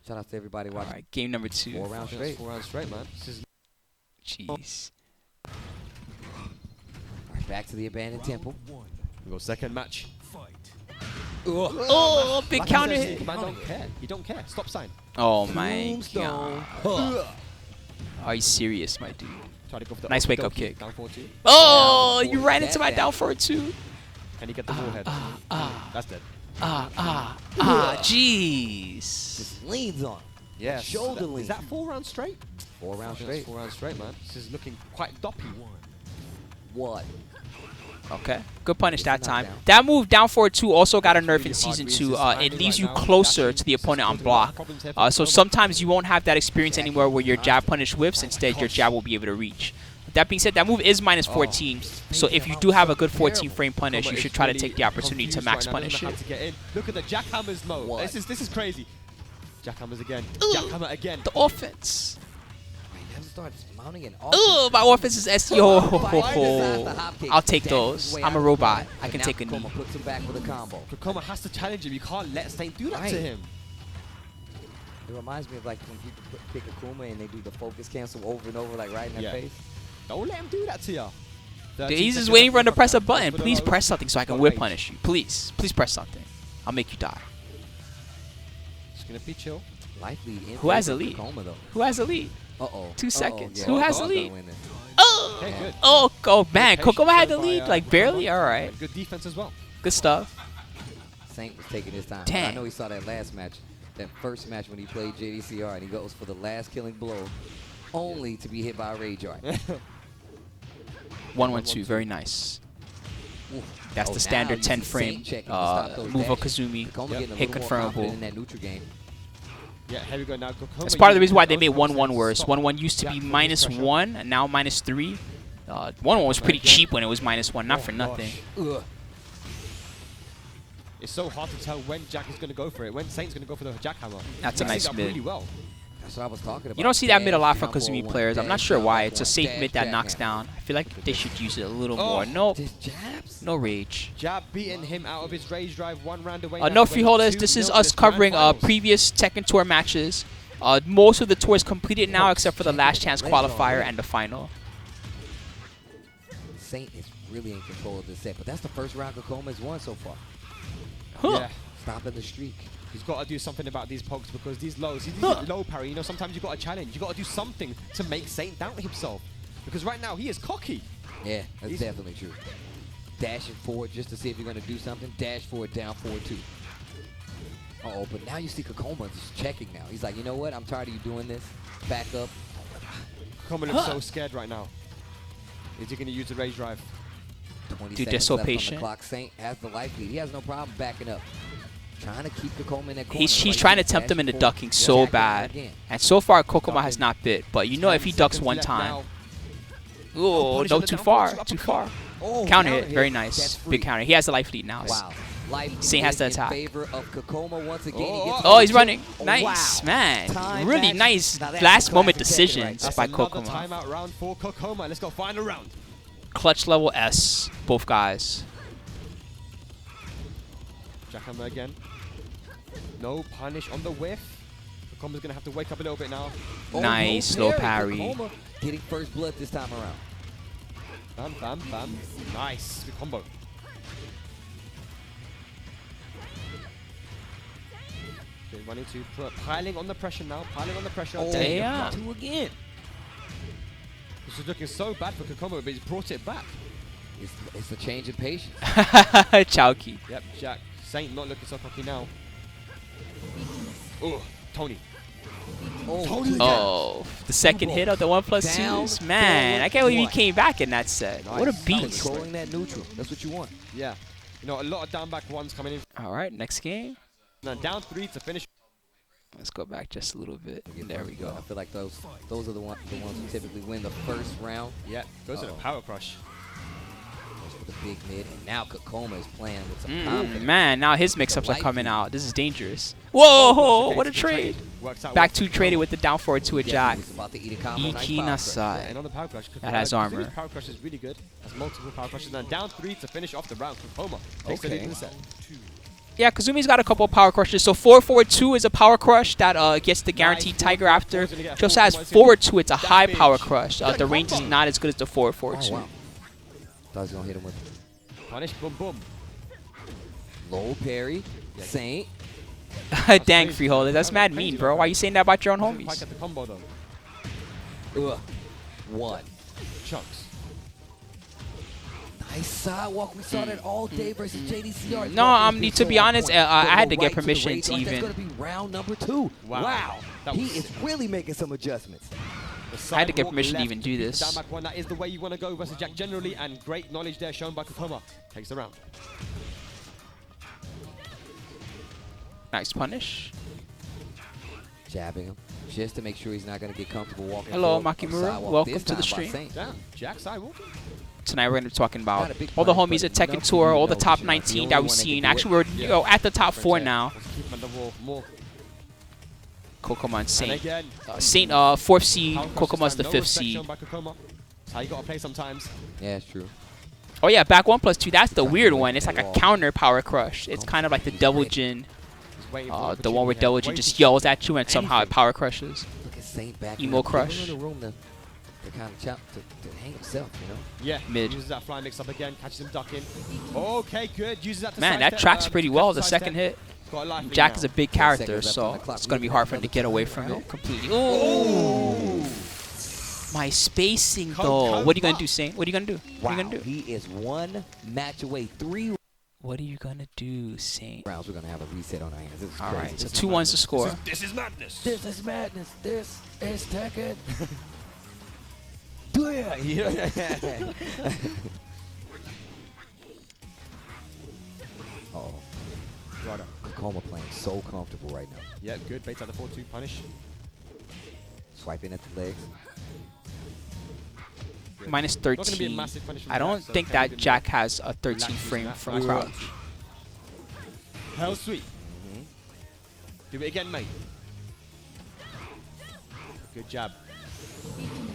Shout out to everybody watching. All right, game number 2. 4 rounds straight. 4 rounds straight, man. This is Jeez. All right, back to the abandoned temple. we go second match. Oh, big Like counter I said, hit. Steve, man, don't care. You don't care. Stop sign. Oh my Tombstone. god. Are you serious, my dude? Try to go for the Nice okey wake-up dokey. kick. Down 4-2. Oh, Down you for ran that into my down. down for it too. Can he get the warhead? That's dead. Jeez. Just leans on. Yeah. Shoulder lean. Is that 4 rounds straight? 4 rounds That's straight. 4 rounds straight, man. This is looking quite doppy. What? Okay, good punish that time. knockdown. That move down forward 2 also got a nerf in Really hard Season reads 2. his It timing leaves right you now. closer Dashing to the opponent on is causing a lot of block. problems here for So Nobi. sometimes you won't have that experience anymore where your jab punish whips. Instead, your jab will be able to reach. That being said, that move is minus 14. So if you do have a good 14 frame punish, you Koma should is try to really take the opportunity to confused max right now, punish doesn't know it. how to get in. Look at the jackhammers, Mo. What? This is crazy. Jackhammers again. Jackhammer again. The offense. He never starts mounting an Ugh, my offense is S. Yo, I'll I'll take those. I'm a robot. I can take a knee. Puts him back with a combo. Kokoma has to challenge him. You can't let Saint do that to Right. him. It reminds me of like when people pick Akouma and they do the focus cancel over and over, like right in their Yeah. face. Don't let him do that to you. He's just waiting for him to press a button. Please press something so I can whip punish you. Please. Please press something. I'll make you die. Just gonna be chill. Life lead. in Who has favor a of lead? Kokoma, though. Who has the lead? 2 seconds. Who has the lead? Oh, Okay, good. oh man. Good Kokoma had the patience by, lead? Like barely? All right. Good defense as well. Good stuff. Saint was taking his time. Damn. I know he saw that last match, that first match when he played JDCR, and he goes for the last killing blow, only to be hit by a rage art. 1-1-2. Very nice. That's Oh, the now standard you 10 see frame Saint checking to stop those move of dashes. Kazumi. Kokoma getting a Hit little more confident confirmable. in that neutral game. Yeah, here we go now. Kokoma That's part of the reason why they using made those 1-1 offense worse. stop 1-1 used to be Jack from minus his pressure. 1 and now minus 3. 1-1 was pretty cheap when it was minus 1, not for nothing. Ugh. It's so hard to tell when Jack is going to go for it, when Saint's going to go for the jackhammer. That's a He nice set up mid. really well. That's what I was talking about. You don't see that mid a lot from Dash, Kazumi combo players. one, I'm not dash, sure why. combo It's a one, safe dash, mid that jab knocks hand. down. I feel like they should use it a little Oh. more. No, Just jabs? no rage. Jab beating him out of his rage drive 1 round away. No, Freeholders, this is us covering previous Tekken Tour matches. Most of the tour is completed now except for the last chance qualifier and the final. Saint is really in control of this set, but that's the first round Kokoma has won so far. Huh. Yeah. Stopping the streak. He's got to do something about these pokes because these lows, he's Huh. low parry. You know, sometimes you got to challenge. You got to do something to make Saint doubt himself. Because right now he is cocky. Yeah, that's He's- definitely true. Dashing forward just to see if you're going to do something. Dash forward, down forward, too. Uh-oh, but now you see Kokoma just checking now. He's like, you know what? I'm tired of you doing this. Back up. Kokoma looks so scared right now. Is he going to use the rage drive? 20 Dude, they're seconds so left on the patient. clock. Saint has the life lead. He has no problem backing up. Trying to keep Kokoma in that corner. He's Like, trying to just tempt him into dashing forward, ducking so jacking bad. again. And so far, Kokoma has Ducking. not bit. But you know if he 10 ducks seconds one left time. now. Oh, punish no, with the too down far. forward, Too uppercut. far. Oh, Counter counter hit. hit. Very That's nice. free. Big counter. He has the life lead now. Wow. Life Saint has to in attack. favor of Kokoma once again. Oh, He gets Oh, he's the- running. Oh, Nice, wow. man. Time Really match. nice Now that's last some moment classic Tekken right decisions there. That's by another Kokoma. timeout round for Kokoma. Let's go final round. Clutch level S, both guys. Jackhammer again. No punish on the whiff. Kokoma's going to have to wake up a little bit now. Oh, Nice, no slow parry. Kokoma getting first blood this time around. Bam, bam, bam. Nice. Good combo. Okay, running to piling on the pressure now. Piling on the pressure. Oh, Damn. two again. This is looking so bad for Kokoma, but he's brought it back. It's a change in patience. Chowky. Yep, Jack. Saint not looking so cocky now. Oh, Tony. Oh, Oh, the second hit of the 1+2s. Man, I can't believe he came back in that set. What a Nice. beast. Controlling that neutral. That's what you want. Yeah. You know, a lot of down back ones coming in. All right, next game. Now down 3 to finish. Let's go back just a little bit. There we go. I feel like those are the ones who typically win the first round. Yeah, goes to the power crush. Goes for the big mid. And now Kokoma is playing with some confidence. Man, now his mix-ups are light coming feed. out. This is dangerous. Whoa, Okay, what a so the trade. Works out Back well. 2 traded with the down forward to a Yeah, jack. he's about to eat a combo. Nice power Ikina crush. side. And on the power crush. That has armor. Kuzumi's power crush is really good. Has multiple power crushes. And down 3 to finish off the round. Kokoma takes the lead in the set. Yeah, Kazumi's got a couple of power crushes. So 4-4-2 is a power crush that gets the guaranteed Nice. Tiger after. 4-4-2 is gonna get She also has full points. 4-2. It's a That high bitch. power crush. Good The range is combo. not as good as the Oh, 4-4-2. wow. Thought he was going to hit him with Punish, boom, boom. low parry. Saint. Dang, crazy. Freeholder. That's mad Crazy mean, right bro. there. Why you saying that about your own Doesn't quite homies? get the combo though. One. Chunks. Nice sidewalk. We saw that all day versus JDCR. No, to be honest, I had to get permission to even. That's going to be round number 2. Wow. He is really making some adjustments. I had to get permission to even do this. Down back one, that is the way you want to go versus Jack generally, and great knowledge there shown by KKOKKOMA. Takes the round. Nice punish. Jabbing him just to make sure he's not going to get comfortable walking. Hello, forward. Makimura. Sidewalk Welcome this to the time by stream. Saint. Damn, Jack sidewalking. Tonight we're going to be talking about Not a big all the punish, homies at but Tekken enough Tour, all the know top he's 19 the that only we've one that seen. can do Actually, we're at the top 4 now. Let's keep him on the wall more. KOKKOMA and Saint. And again, Saint, 4th seed. power crush KOKKOMA's the this 5th time, no respect seed. shown by KOKKOMA. That's how you got to play sometimes. Yeah, it's true. Oh yeah, back 1+2. That's the weird one. It's like a counter power crush. It's kind of like the Devil Jin, Just waiting for the one where opportunity Devil here. Jin Waiting. just yells at you and somehow it power crushes. Look at Saint back Emo in crush. the room to kind of chop to hang himself, you know. Yeah, Mid. uses that fly mix up again, catches him ducking. Okay, good. Uses that to Man, sidestep, that tracks pretty well. The sidestep. second hit. Got a life lead Jack now. is a big 10 character, seconds left so on the clock. it's gonna be hard for him to get away from it completely. Ooh. My spacing though. What are you gonna do, Saint? What are you gonna do? What are you Wow, gonna do? he is 1 match away. 3 What are you gonna do, Saint? rounds. We're gonna have a reset on our hands. This is All crazy. right, so 2-1's the score. This is madness. This is madness. This is Tekken. Do it. Oh, Right up. KOKKOMA playing so comfortable right now. Yeah, good. Baits out the 4-2 punish. Swiping at the legs. Minus Not gonna be a 13. massive punish from I don't Jack, so think Kenny that didn't Jack has a 13 relax frame using from that. crouch. Hell sweet. Do it again, mate. Good jab.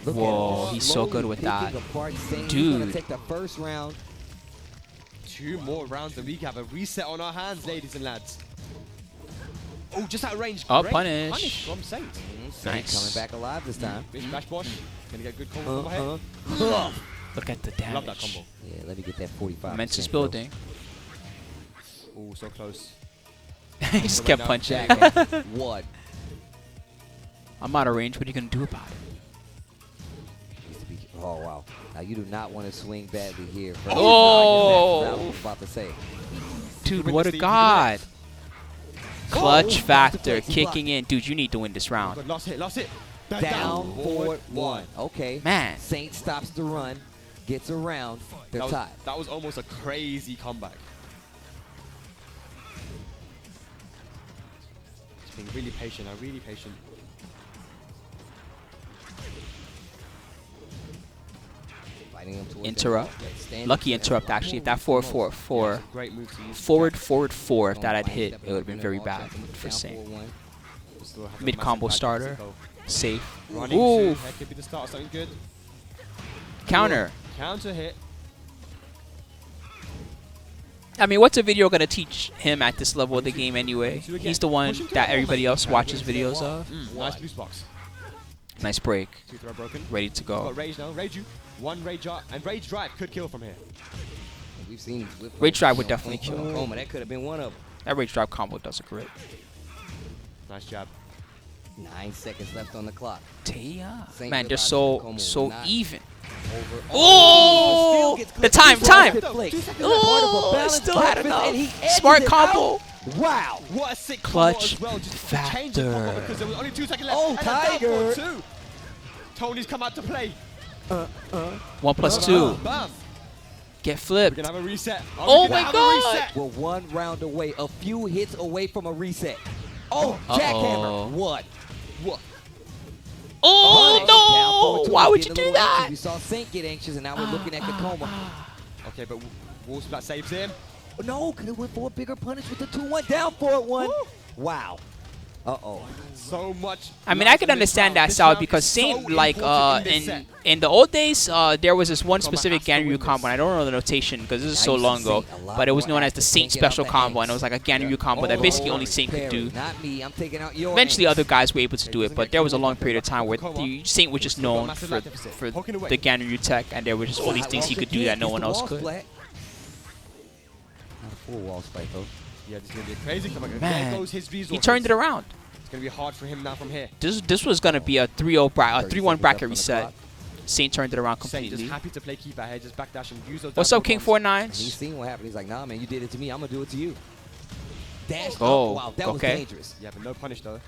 Look Whoa, at him, he's so slowly good with that. picking apart Saint. He's Dude. gonna take the first round. 2 more rounds and we have a reset on our hands, ladies and lads. Oh, just out of range. Oh, Great punish. from Saint. Saint Nice. coming back alive this time. Bish bash bosh. Gonna get a good combo from ahead. Look at the damage. Love that combo. Yeah, let me get that 45. Mensus building. Oh, so close. He just kept punching. What? I'm out of range. What are you gonna do about it? Needs to be. Oh wow! Now you do not want to swing badly here. Bro. Oh. That's what I was about to say. Dude, Win what this, a Steve. god! Clutch Oh, factor he kicking in. Dude, you need to win this round. Good, lost hit, lost it. Down forward 1. Okay. Man. Saint stops the run, gets around. They're tied. That was almost a crazy comeback. Just being really patient, really patient. Fighting him towards Interrupt. the standing Lucky center. interrupt actually. If that forward Great move to use. forward 4, if that had Fine hit, step it would have been in very ball, bad checking for down Saint. 4-1. Still have a Mid massive combo advantage starter. to go. Safe. Running Ooh. soon. That could be the start of something good. Counter. Counter hit. I mean, what's a video gonna teach him at this level of the game anyway? He's the one that everybody else watches videos of. Nice loose box. Nice break. 2 throw broken. Ready to go. Got rage now. Rage you. 1 rage up and rage drive could kill from here. We've seen Rage drive would definitely kill. KOKKOMA. That could have been one of them. That rage drive combo does a grip. Nice jab. 9 seconds left on the clock. Damn. Saint Man, they're realizes so KOKKOMA will not even. Over. Oh! Still gets The clipped. time, He's time. lost it, Blake. Oh, Part of a still had balanced breakfast, and he enough. edges Smart it combo. out. Wow. What a sick Clutch combo as well. Just to change the combo factor. because there was only 2 seconds left. Oh, and a down Tiger. forward 2. Tony's come out to play. 1+2. Bam. Get We're flipped. gonna have a reset. Oh we're gonna my have God. A reset. We're 1 round away, a few hits away from a reset. Oh, jackhammer. What? What? Oh Down forward no! two. Why He's would you getting a do little that? anxious. We saw Saint get anxious, and now we're looking at KOKKOMA. Okay, but Wall Splat saves him. No, could have went for a bigger punish with the 2-1 down forward 1. Wow. Uh-oh. So much. I mean, I can understand that style because Saint, like, in the old days, there was this one specific Ganryu combo, and I don't know the notation because this is so long ago, but it was known as the Saint special combo, and it was like a Ganryu combo that basically only Saint could do. Not me. I'm taking out your Eventually, ace. other guys were able to do it, but there was a long period of time where the Saint was just known for the Ganryu tech, and there were just all these things he could do that no one else could. Not a full wall spike, though. Yeah, this is gonna be a crazy comeback. Man, There goes his he resources. turned it around. It's gonna be hard for him now from here. This was gonna be a 3-1 bracket reset. Saint turned it around Saint completely. just happy to play keeper here, just backdash and use those. What's down up, King forward bombs. 49? He's seen what happened. He's like, nah, man, you did it to me. I'm gonna do it to you. Dash. Oh, Wow, that was okay. dangerous. Yeah, but no punish though.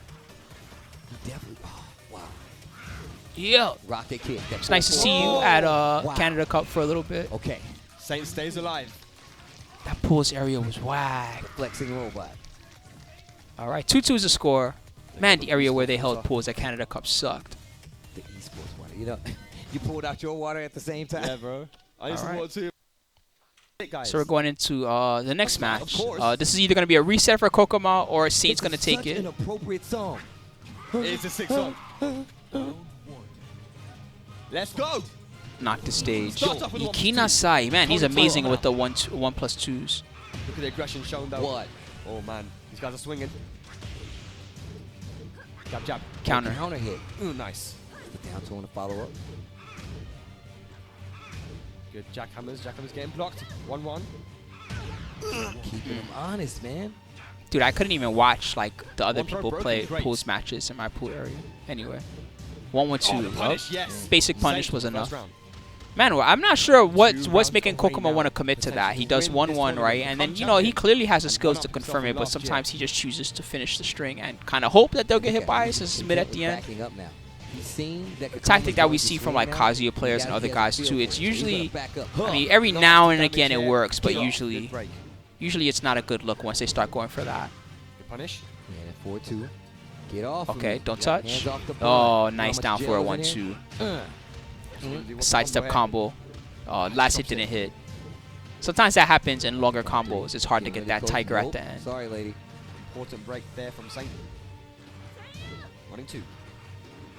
He definitely. Oh, wow. Yeah. Rocket kick. It's nice to see you at Canada Cup for a little bit. Okay. Saint stays alive. That pulls area was whack. Flexing robot. All right, 2-2 is the score. Man, the area where they held pools at Canada Cup sucked. The esports water. You know, you pulled out your water at the same time. Yeah, bro. I used to Alright. water too. Guys. So we're going into the next match. course. This is either going to be a reset for KOKKOMA or Saint's going to take Such it. an appropriate song. It's a 6-1. Let's go. Knock the stage. Start off with the 1+2. Ikinasai, man, he's Hold it amazing tight. with the 1+2s. Look at the aggression shown though. What? Oh man, these guys are swinging. Jab, jab. Counter. Counter hit. Ooh, nice. The down two on the follow up. Good jackhammers. Jackhammers getting blocked. 1-1. Keeping him honest, man. Dude, I couldn't even watch like the other One pro people broken play great. pools matches in my pool area. Anyway, 1-1-2. Oh, the punish, Oh, yes. Basic punish Saint was first enough. round. Man, well, I'm not sure what's rounds making away KOKKOMA now. want to commit to that. He does Potential to win 1-1, this right? tournament, And then, become you know, he champion, clearly has the and skills one to up himself confirm from it, but last year. sometimes he just chooses to finish the string and kind of hope that they'll get hit by it since it's mid at the end. Backing up now. He's seen that The tactic that we see from like Kazuya players and other guys too, it's usually, I mean, every Nice now and damage again it here. works, but Good usually break. it's not a good look once they start going for that. Good punish. Yeah, 4-2. Get off. of Okay, him. don't Yeah, touch. hands off the Oh, ball. nice How down much for a gel is in 1-2. here? Sidestep combo. Last hit didn't hit. Sometimes that happens in longer combos. It's hard to Getting get ready that to go. tiger at Nope. the end. Sorry, lady. Important break there from Saint. 1-2.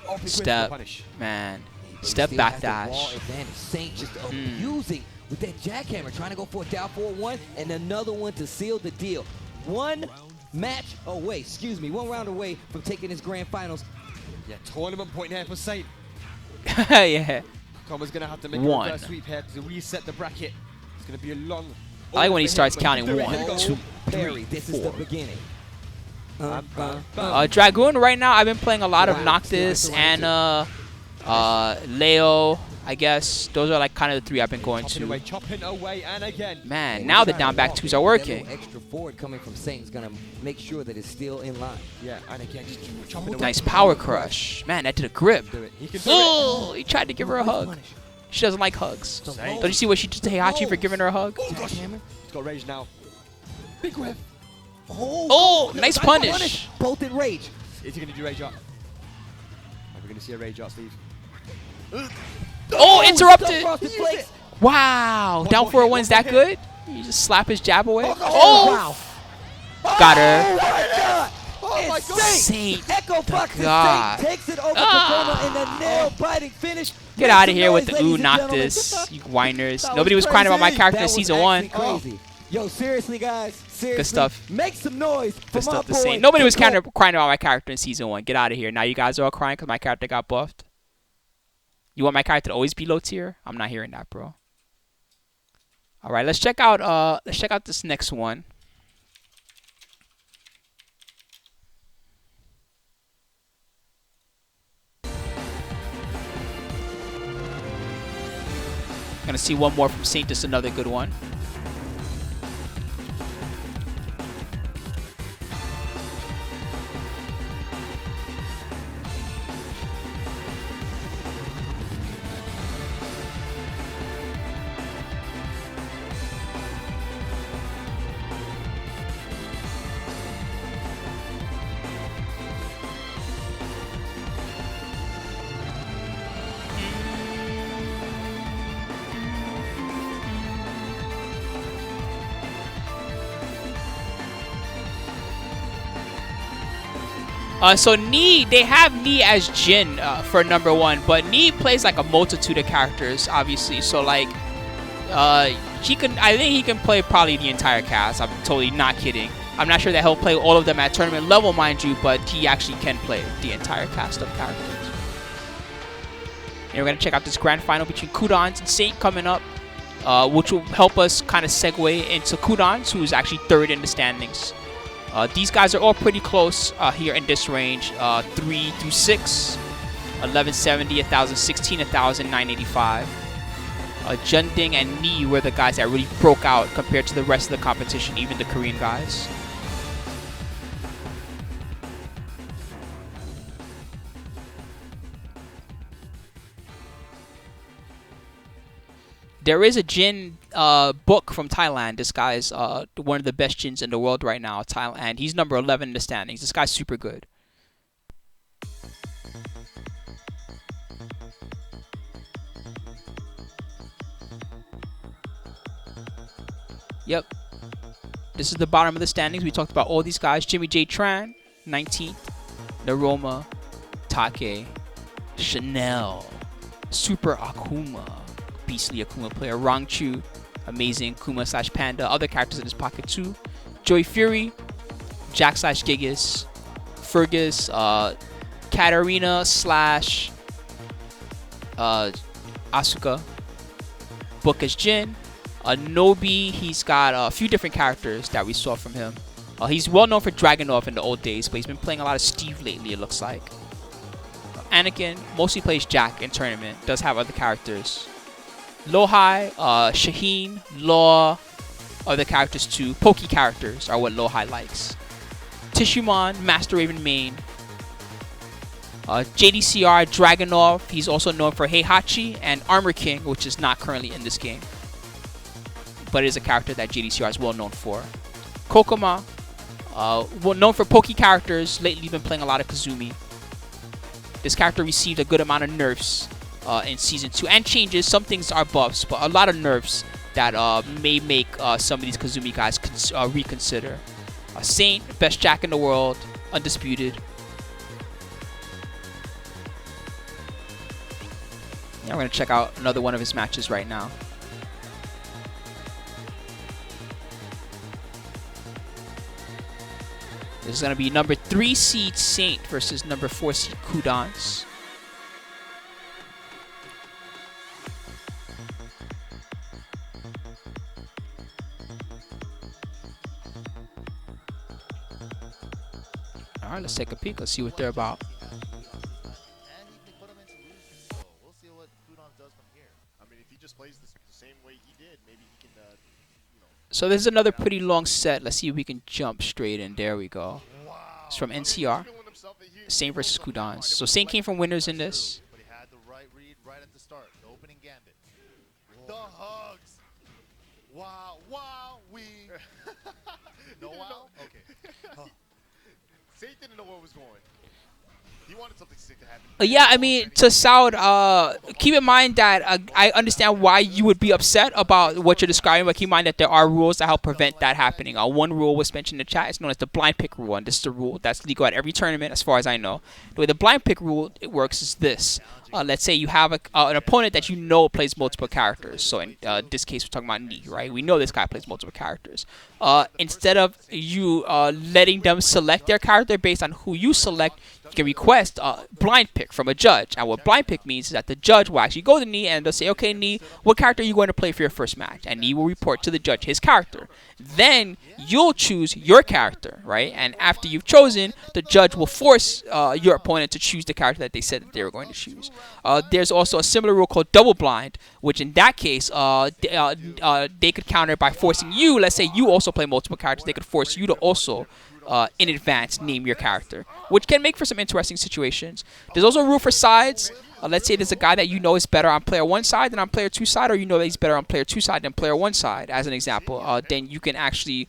Oh, big Step. punish. Man, But step he still back has the raw dash. advantage. Saint just Mm. abusing with that jackhammer, trying to go for a down 4-1 and another one to seal the deal. One match away, excuse me, 1 round away from taking his grand finals. Yeah, tournament point here for Saint. Yeah. KOKKOMA's going to have to make One. a reverse sweep here to reset the bracket. It's going to be a long... I like when he starts overhead, counting but he can 1, do it. Here we 2, go. Parry, this is the 4. beginning. Dragoon right now, I've been playing a lot of Wow. Noctis, Anna, Leo, I guess. Those are like kind of the 3 I've been going Chopping to. away, and again. Man, And now the trying down to back walk 2s it. are That working. little extra forward coming from Saint is going to make sure that it's still in line. Yeah, and again, just chopping away. Nice power crush. Man, that did a grip. Do it. He can do Oh, he tried to give her a hug. Punish. She doesn't like hugs. Saint. Don't you see what she did to Heihachi for giving her a hug? Oh, gosh. Jackhammer. He's got rage now. Big whip. Oh, nice punish. Both in rage. Is he going to do rage up? Are we going to see a rage up, Steve? Oh, interrupted. Frosted Flakes. Wow, One down more for a hit, 1's one more that hit. good? You just slap his jab away. Oh, wow. Got her. Oh, my It's God. Saint. Saint. Echo Fox God. Saint takes it over Ah. KOKKOMA in the nail-biting finish. Get Make out some of here with noise, the ooh ladies and gentlemen. Noctis, you whiners. That Nobody was crying about my crazy. character That in was season 1. actually crazy. Yo, seriously, guys. Seriously. stuff. Make some noise for Good my stuff to boy. say. Nobody was KOKKOMA. crying about my character in season 1. Get out of here. Now you guys are all crying because my character got buffed. You want my character to always be low tier? I'm not hearing that, bro. All right, let's check out this next one. Gonna see one more from Saint, just another good one. So Knee, they have Knee as Jin for number 1, but Knee plays like a multitude of characters, obviously. So like, I think he can play probably the entire cast. I'm totally not kidding. I'm not sure that he'll play all of them at tournament level, mind you, but he actually can play the entire cast of characters. And we're gonna check out this grand final between Qudans and Saint coming up, which will help us kind of segue into Qudans, who is actually 3rd in the standings. These guys are all pretty close here in this range, 3 through 6. 1170, 1016, 1985. Jeondding and Ni were the guys that really broke out compared to the rest of the competition, even the Korean guys. There is a Jin book from Thailand. This guy's one of the best Jins in the world right now, Thailand. He's number 11 in the standings. This guy's super good. Yep. This is the bottom of the standings. We talked about all these guys. JimmyJTran, 19th. Noroma, Take, Chanel, Super Akouma, beastly Akouma player. Rangchu, amazing Akuma / Panda. Other characters in his pocket too. Joy Fury, Jack / Gigas, Fergus, Katarina / Asuka, Book as Jin. Nobi, he's got a few different characters that we saw from him. He's well known for Dragunov in the old days, but he's been playing a lot of Steve lately, it looks like. Anakin mostly plays Jack in tournament, does have other characters. LowHigh, Shaheen, Law, other characters too. Pokey characters are what LowHigh likes. Tishumon, Master Raven main. JDCR, Dragunov, he's also known for Heihachi, and Armor King, which is not currently in this game, but it is a character that JDCR is well known for. KKOKKOMA, well known for pokey characters, lately been playing a lot of Kazumi. This character received a good amount of nerfs in Season 2, and changes. Some things are buffs, but a lot of nerfs that may make some of these Kazumi guys reconsider. Saint, best Jack in the world, undisputed. Yeah, we're going to check out another one of his matches right now. This is going to be number 3 seed Saint versus number 4 seed Qudans. Alright, let's take a peek. Let's see what they're about. And he can put him into losing, so we'll see what Qudans does from here. I mean, if he just plays the same way he did, maybe he can, you know. So this is another pretty long set. Let's see if we can jump straight in. There we go. Wow. It's from NCR. Saint versus Qudans. So Saint came from winners in this. But he had the right read right at the start. The opening gambit. The hugs. Wow. Wow. We. No wow? Okay. Saint didn't know where it was going. He wanted something sick to happen. Yeah, I mean, to Saud, keep in mind that I understand why you would be upset about what you're describing, but keep in mind that there are rules that help prevent that happening. One rule was mentioned in the chat. It's known as the blind pick rule, and this is a rule that's legal at every tournament as far as I know. The way the blind pick rule works is this. Let's say you have an opponent that you know plays multiple characters. So in this case, we're talking about Ni, right? We know this guy plays multiple characters. Instead of you letting them select their character based on who you select, you can request a blind pick from a judge. And what blind pick means is that the judge will actually go to Ni and they'll say, okay, Ni, what character are you going to play for your first match? And Ni will report to the judge his character. Then you'll choose your character, right? And after you've chosen, the judge will force your opponent to choose the character that they said that they were going to choose. There's also a similar rule called double blind, which in that case, they could counter by forcing you. Let's say you also play multiple characters. They could force you to also, in advance, name your character, which can make for some interesting situations. There's also a rule for sides. Let's say there's a guy that you know is better on player 1 side than on player 2 side, or you know that he's better on player 2 side than player 1 side, as an example. Then you can actually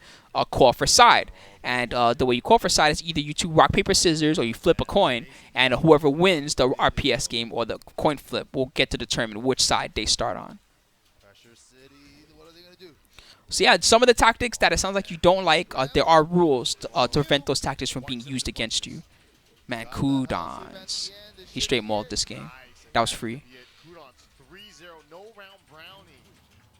call for side. And the way you call for side is either you two rock, paper, scissors, or you flip a coin, and whoever wins the RPS game or the coin flip will get to determine which side they start on. Pressure City, what are they going to do? So yeah, some of the tactics that it sounds like you don't like, there are rules to prevent those tactics from being used against you. Man, Qudans. He straight mauled this game. That was free. Qudans 3-0, no round brownie.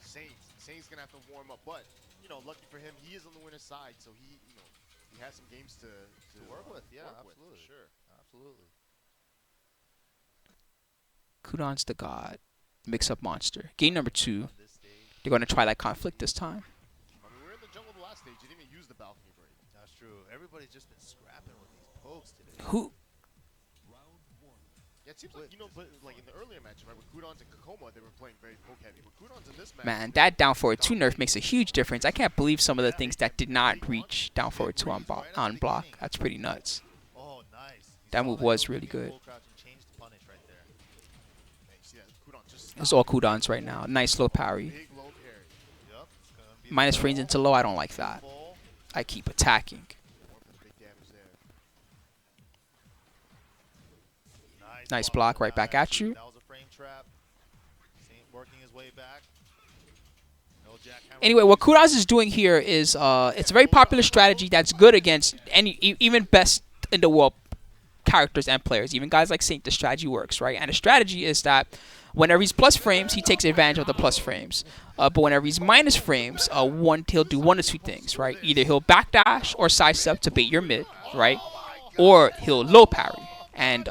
Saint's going to have to warm up, but, you know, lucky for him, he is on the winner's side, so he, you know, he has some games to work with. Yeah, absolutely. Sure, absolutely. Qudans the God. Mix-up monster. Game number 2. They're going to try that conflict this time. I mean, we were in the jungle the last stage. You didn't even use the balcony break. That's true. Everybody's just been scrapping with these pokes today. Who? Yeah, it seems like, you know, but like in the earlier match, right, with Qudans and KKOKKOMA, they were playing very poke heavy. But Qudans in this match, Man, that down forward 2 nerf makes a huge difference. I can't believe some of the things that did not reach down forward 2 on block. That's pretty nuts. oh, nice. That move was really good. It's It's all cooldowns right now. Nice low parry. Big low parry. Yep. It's gonna be Minus the frames into low, I don't like that. full. I keep attacking. More for the big damage there. Nice block right back at you. That was a frame trap. Saint working his way back. No jackhammer. Anyway, what Qudans is doing here is it's a very popular strategy that's good against even best in the world characters and players. Even guys like Saint, the strategy works, right? And the strategy is that whenever he's plus frames, he takes advantage of the plus frames. But whenever he's minus frames, he'll do one of two things, right? Either he'll backdash or sidestep to bait your mid, right? Or he'll low parry. And